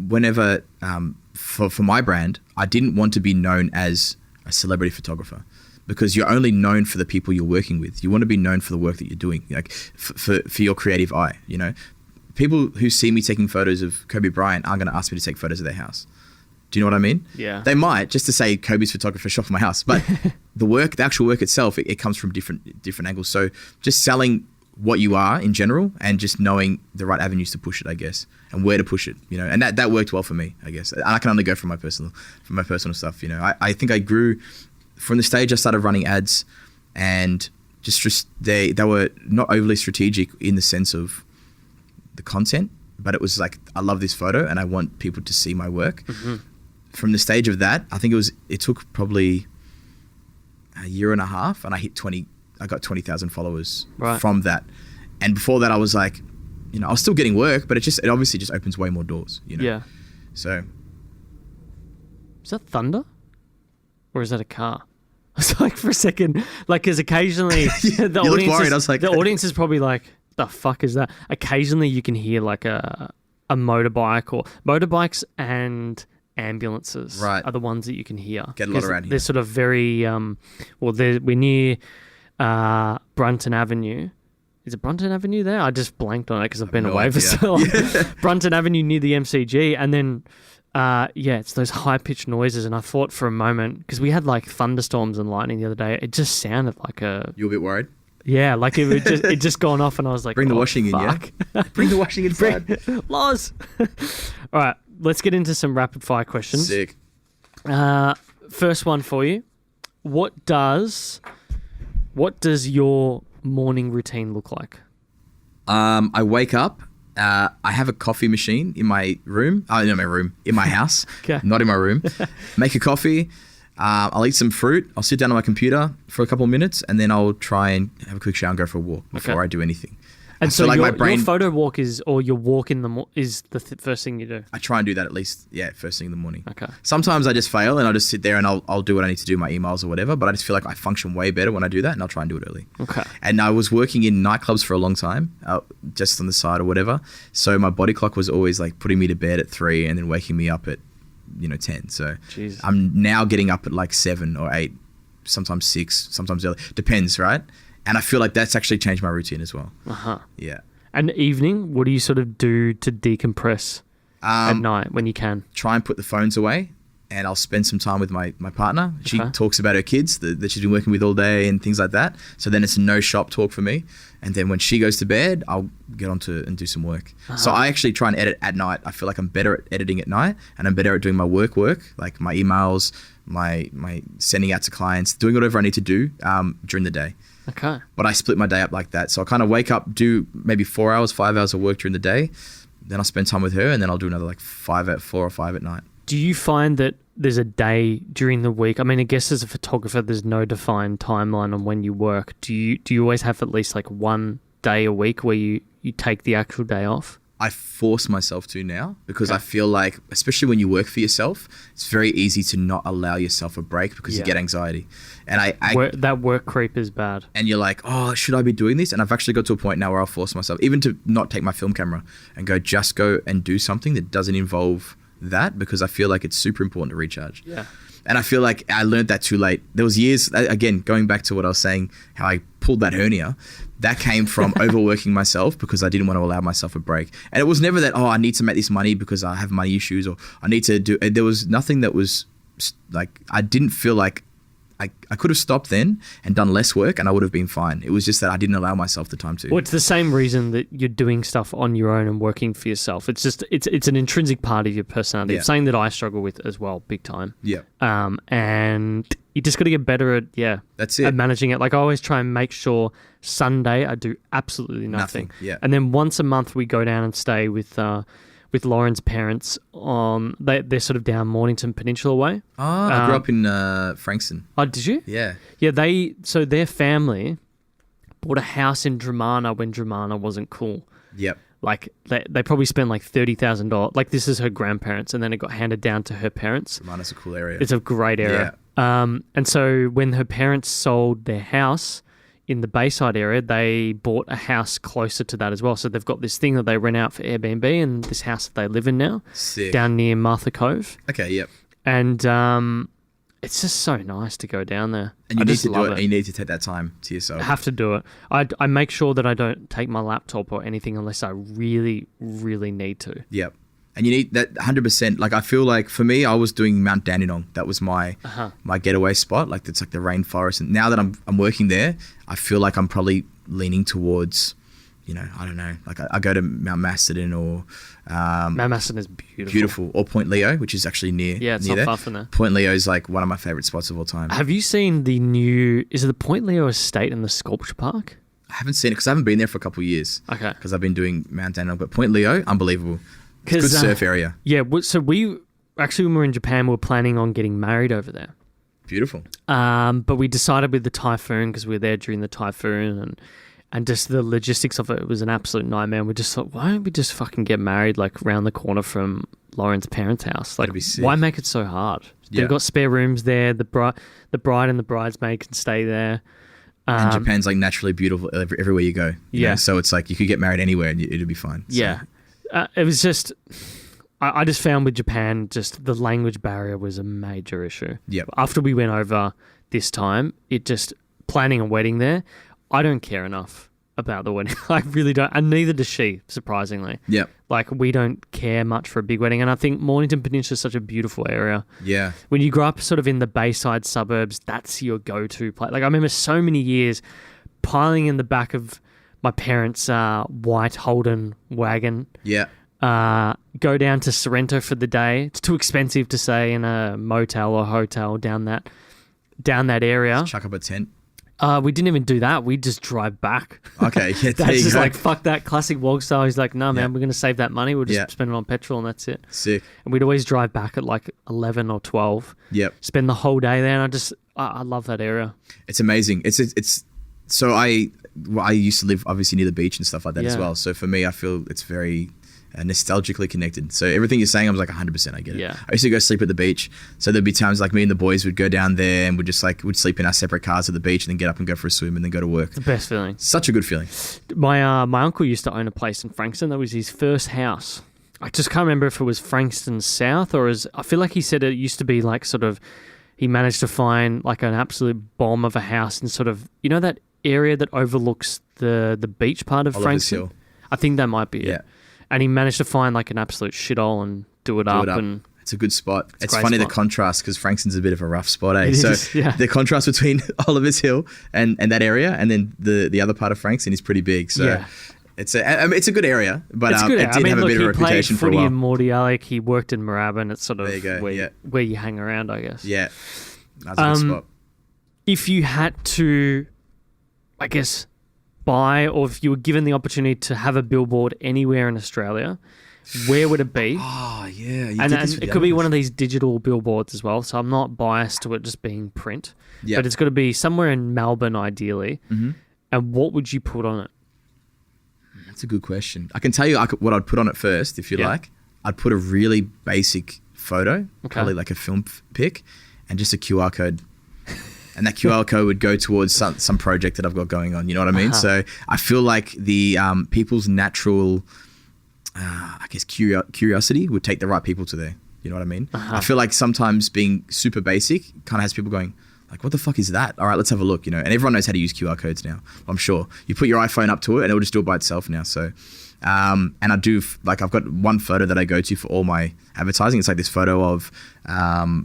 whenever, for my brand, I didn't want to be known as a celebrity photographer because you're only known for the people you're working with. You want to be known for the work that you're doing, like for your creative eye. You know, people who see me taking photos of Kobe Bryant aren't going to ask me to take photos of their house. Do you know what I mean? Yeah. They might, just to say Kobe's photographer shot for my house, but the actual work itself, it comes from different angles. So just selling what you are in general and just knowing the right avenues to push it, I guess, and where to push it, you know, and that worked well for me, I guess. And I can only go from my personal stuff, you know. I think I grew from the stage I started running ads, and just they were not overly strategic in the sense of the content, but it was like, I love this photo and I want people to see my work. Mm-hmm. From the stage of that, I think it took probably a year and a half, and I got 20,000 followers from that. And before that, I was like, you know, I was still getting work, but it obviously just opens way more doors, you know? Yeah. So. Is that thunder? Or is that a car? I was like, for a second, like, because occasionally the you looked worried. I was like, the audience is probably like, the fuck is that? Occasionally you can hear like a motorbike, or motorbikes and ambulances are the ones that you can hear. Get a lot around here. They're sort of very, we're near Brunton Avenue. Is it Brunton Avenue there? I just blanked on it because I've been away for so long. Yeah. Brunton Avenue near the MCG, and then it's those high-pitched noises, and I thought for a moment, because we had like thunderstorms and lightning the other day, it just sounded like a... You were a bit worried? Yeah, like it just gone off, and I was like, bring the washing fuck. In, yeah? Bring the washing inside. Loz! All right, let's get into some rapid-fire questions. Sick. First one for you. What does your morning routine look like? I wake up. I have a coffee machine in my room. In my house. Okay. Not in my room. Make a coffee. I'll eat some fruit. I'll sit down on my computer for a couple of minutes, and then I'll try and have a quick shower and go for a walk before I do anything. And so like your photo walk or your walk is the first thing you do? I try and do that at least, first thing in the morning. Okay. Sometimes I just fail and I'll just sit there and I'll do what I need to do, my emails or whatever, but I just feel like I function way better when I do that, and I'll try and do it early. Okay. And I was working in nightclubs for a long time, just on the side or whatever, so my body clock was always like putting me to bed at 3 and then waking me up at 10. So Jesus. I'm now getting up at like 7 or 8, sometimes 6, sometimes early. Depends, right? And I feel like that's actually changed my routine as well. Uh-huh. Yeah. And evening, what do you sort of do to decompress at night when you can? Try and put the phones away, and I'll spend some time with my partner. She talks about her kids that she's been working with all day and things like that. So then it's no shop talk for me. And then when she goes to bed, I'll get onto and do some work. Uh-huh. So I actually try and edit at night. I feel like I'm better at editing at night, and I'm better at doing my work, like my emails, my sending out to clients, doing whatever I need to do during the day. Okay. But I split my day up like that. So I kind of wake up, do maybe 4 hours, 5 hours of work during the day. Then I'll spend time with her, and then I'll do another like 4 or 5 at night. Do you find that there's a day during the week? I mean, I guess as a photographer, there's no defined timeline on when you work. Do you always have at least like one day a week where you take the actual day off? I force myself to now, because I feel like, especially when you work for yourself, it's very easy to not allow yourself a break because you get anxiety. And that work creep is bad. And you're like, oh, should I be doing this? And I've actually got to a point now where I'll force myself, even to not take my film camera and go and do something that doesn't involve that, because I feel like it's super important to recharge. Yeah. And I feel like I learned that too late. There was years, again, going back to what I was saying, how I pulled that hernia, that came from overworking myself because I didn't want to allow myself a break. And it was never that, I need to make this money because I have money issues, or I need to do, there was nothing that was like, I didn't feel like I could have stopped then and done less work and I would have been fine. It was just that I didn't allow myself the time to. Well, it's the same reason that you're doing stuff on your own and working for yourself. It's just, it's an intrinsic part of your personality. Yeah. It's something that I struggle with as well, big time. Yeah. And you just got to get better at, that's it. At managing it. Like I always try and make sure Sunday I do absolutely nothing. Yeah. And then once a month we go down and stay with Lauren's parents they're sort of down Mornington Peninsula way. Oh, I grew up in Frankston. Oh, did you? Yeah. Yeah, so their family bought a house in Dramana when Dramana wasn't cool. Yep. Like they probably spent like $30,000. Like this is her grandparents, and then it got handed down to her parents. Dramana's a cool area. It's a great area. Yeah. And so when her parents sold their house in the Bayside area, they bought a house closer to that as well. So they've got this thing that they rent out for Airbnb, and this house that they live in now. Sick. Down near Martha Cove. Okay, yep. And It's just so nice to go down there. And you need to do it. And you need to take that time to yourself. I have to do it. I make sure that I don't take my laptop or anything unless I really, really need to. Yep. And you need that 100%. Like, I feel like for me, I was doing Mount Dandenong. That was my getaway spot. Like, it's like the rainforest. And now that I'm working there, I feel like I'm probably leaning towards, you know, I don't know. Like, I go to Mount Macedon or Mount Macedon is beautiful. Or Point Leo, which is actually near. Yeah, it's near not there. far from there. Point Leo is like one of my favorite spots of all time. Have you seen the new? Is it the Point Leo Estate in the Sculpture Park? I haven't seen it because I haven't been there for a couple of years. Okay. Because I've been doing Mount Dandenong, but Point Leo, unbelievable. It's a good surf area. Yeah. So we actually, when we were in Japan, we were planning on getting married over there. Beautiful. But we decided with the typhoon, because we were there during the typhoon, and just the logistics of it was an absolute nightmare. We just thought, why don't we just fucking get married like round the corner from Lauren's parents' house? Like, why make it so hard? Yeah. They've got spare rooms there. The bride and the bridesmaid can stay there. And Japan's like naturally beautiful everywhere you go. You know? So it's like you could get married anywhere and it'd be fine. So. Yeah. It was just, I just found with Japan, just the language barrier was a major issue. Yep. After we went over this time, planning a wedding there, I don't care enough about the wedding. I really don't. And neither does she, surprisingly. Yep. Like, we don't care much for a big wedding. And I think Mornington Peninsula is such a beautiful area. Yeah. When you grow up sort of in the Bayside suburbs, that's your go-to place. Like, I remember so many years piling in the back of my parents' white Holden wagon. Yeah. Go down to Sorrento for the day. It's too expensive to stay in a motel or hotel down that area. Chuck up a tent. We didn't even do that. We just drive back. Okay, yeah, that's just like, fuck that classic Wog style. He's like, no, man, we're going to save that money. We'll just spend it on petrol and that's it. Sick. And we'd always drive back at like 11 or 12. Yep. Spend the whole day there. And I love that area. It's amazing. So I used to live obviously near the beach and stuff like that as well. So for me, I feel it's very nostalgically connected. So everything you're saying, I was like 100%. I get it. Yeah. I used to go sleep at the beach. So there'd be times like me and the boys would go down there and we'd sleep in our separate cars at the beach and then get up and go for a swim and then go to work. The best feeling. Such a good feeling. My uncle used to own a place in Frankston. That was his first house. I just can't remember if it was Frankston South or I feel like he said it used to be like sort of, he managed to find like an absolute bomb of a house in sort of, you know, that area that overlooks the beach part of Frankston? Hill. I think that might be it. And he managed to find like an absolute shithole and do it up. And it's a good spot. It's a funny spot. The contrast because Frankston's a bit of a rough spot, eh? The contrast between Oliver's Hill and that area and then the other part of Frankston is pretty big. So it's a good area, but it did have a bit of a reputation for a while. He played footy in Mordialloc. He worked in Moorabbin. It's sort of where you hang around, I guess. Yeah, that's a good spot. If you had to, I guess, buy, or if you were given the opportunity to have a billboard anywhere in Australia, where would it be? Oh, yeah. And it could be one of these digital billboards as well. So I'm not biased to it just being print. Yep. But it's got to be somewhere in Melbourne, ideally. Mm-hmm. And what would you put on it? That's a good question. I can tell you what I'd put on it first, if you like. I'd put a really basic photo, probably like a film pic, and just a QR code. And that QR code would go towards some project that I've got going on. You know what I mean? So I feel like the people's natural, I guess, curiosity would take the right people to there. You know what I mean? I feel like sometimes being super basic kind of has people going, like, what the fuck is that? All right, let's have a look, you know. And everyone knows how to use QR codes now, I'm sure. You put your iPhone up to it and it'll just do it by itself now. So, and I do, like, I've got one photo that I go to for all my advertising. It's like this photo of,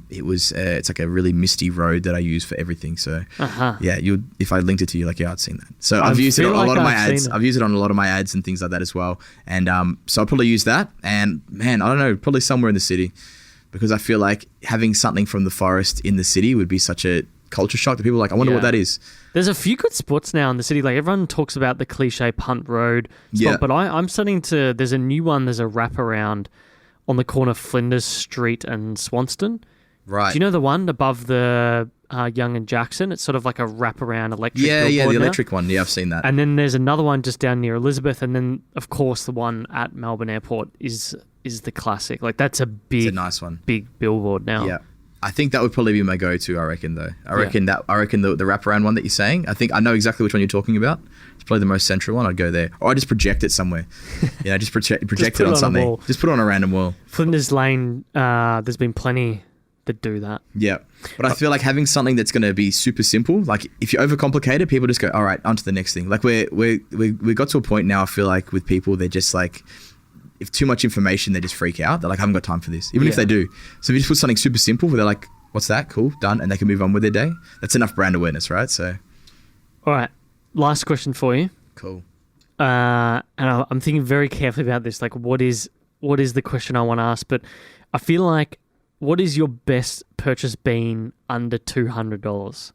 it's like a really misty road that I use for everything. So, yeah, if I linked it to you, like, I'd seen that. So I've used it on a lot of my ads. I've used it on a lot of my ads and things like that as well. And so I'll probably use that. And man, I don't know, probably somewhere in the city, because I feel like having something from the forest in the city would be such a culture shock that people are like, I wonder what that is. There's a few good spots now in the city. Like, everyone talks about the cliche Punt Road spot, but I'm starting to, there's a new one, there's a wraparound on the corner of Flinders Street and Swanston. Right. Do you know the one above the Young and Jackson? It's sort of like a wraparound electric billboard the now. electric one. Yeah, I've seen that. And then there's another one just down near Elizabeth. And then, of course, the one at Melbourne Airport is the classic. Like, that's a nice one. Big billboard now. Yeah. I think that would probably be my go-to, I reckon, though. I reckon the wraparound one that you're saying, I know exactly which one you're talking about. It's probably the most central one. I'd go there. Or I'd just project it somewhere. Just project it on something. Just put it on a random wall. Flinders Lane, there's been plenty that do that. Yeah. But I feel like having something that's going to be super simple, like if you overcomplicate it, people just go, all right, on to the next thing. Like we got to a point now, I feel like with people, they're just like, if too much information, they just freak out. They're like, I haven't got time for this, even if they do. So if you just put something super simple where they're like, what's that? Cool, done. And they can move on with their day. That's enough brand awareness, right? So. All right. Last question for you. Cool. And I'm thinking very carefully about this. Like, what is the question I want to ask? But I feel like, what is your best purchase been under $200?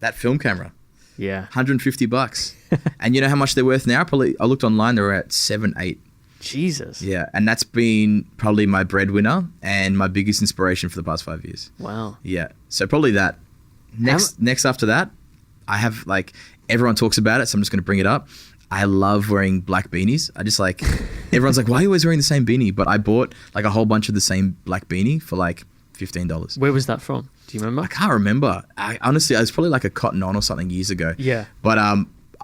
That film camera. Yeah. $150. And you know how much they're worth now? Probably, I looked online, they're at 7-8. Jesus. Yeah. And that's been probably my breadwinner and my biggest inspiration for the past 5 years. Wow. Yeah. So probably that. Next after that, I have like, everyone talks about it, so I'm just going to bring it up. I love wearing black beanies. I just like, everyone's like, why are you always wearing the same beanie? But I bought like a whole bunch of the same black beanie for like $15. Where was that from? Do you remember? I can't remember. Honestly, it was probably like a Cotton On or something years ago. Yeah. But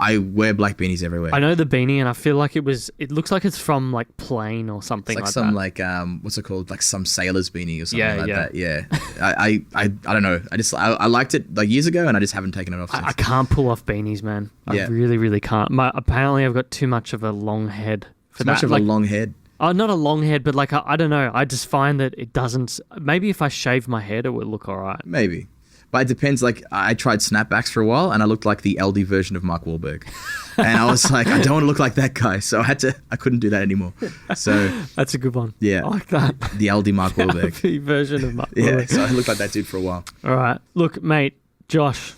I wear black beanies everywhere. I know the beanie, and I feel like it looks like it's from like Plain or something it's like like some that. like, what's it called? Like some sailor's beanie or something that. Yeah. I don't know. I liked it like years ago, and I just haven't taken it off since. I can't pull off beanies, man. I really, really can't. Apparently I've got too much of a long head for that. Too much of a long head. Oh, not a long head, but like, I don't know. I just find that it doesn't... Maybe if I shave my head, it would look all right. Maybe. But it depends. Like, I tried snapbacks for a while, and I looked like the LD version of Mark Wahlberg. And I was like, I don't want to look like that guy. So I couldn't do that anymore. So... That's a good one. Yeah. I like that. The LD Mark Wahlberg. The version of Mark Wahlberg. Yeah, so I looked like that dude for a while. All right. Look, mate, Josh,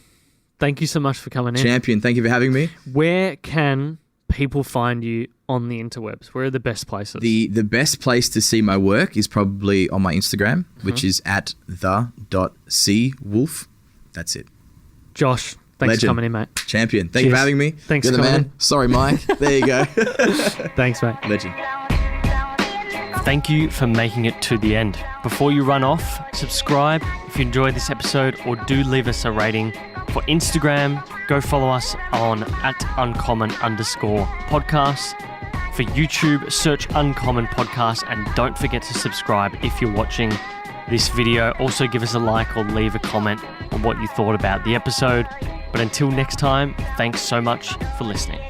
thank you so much for coming in. Champion, thank you for having me. Where can people find you on the interwebs? Where are the best places? The best place to see my work is probably on my Instagram, which is at the.CWolf. That's it. Josh, thanks for coming in, mate. Champion. Thank you for having me. Thanks You're for the coming man. Sorry, Mike. There you go. Thanks, mate. Legend. Thank you for making it to the end. Before you run off, subscribe if you enjoyed this episode, or do leave us a rating. For Instagram, go follow us on @uncommon_podcast. For YouTube, search Uncommon Podcast, and don't forget to subscribe if you're watching this video. Also give us a like or leave a comment on what you thought about the episode. But until next time, thanks so much for listening.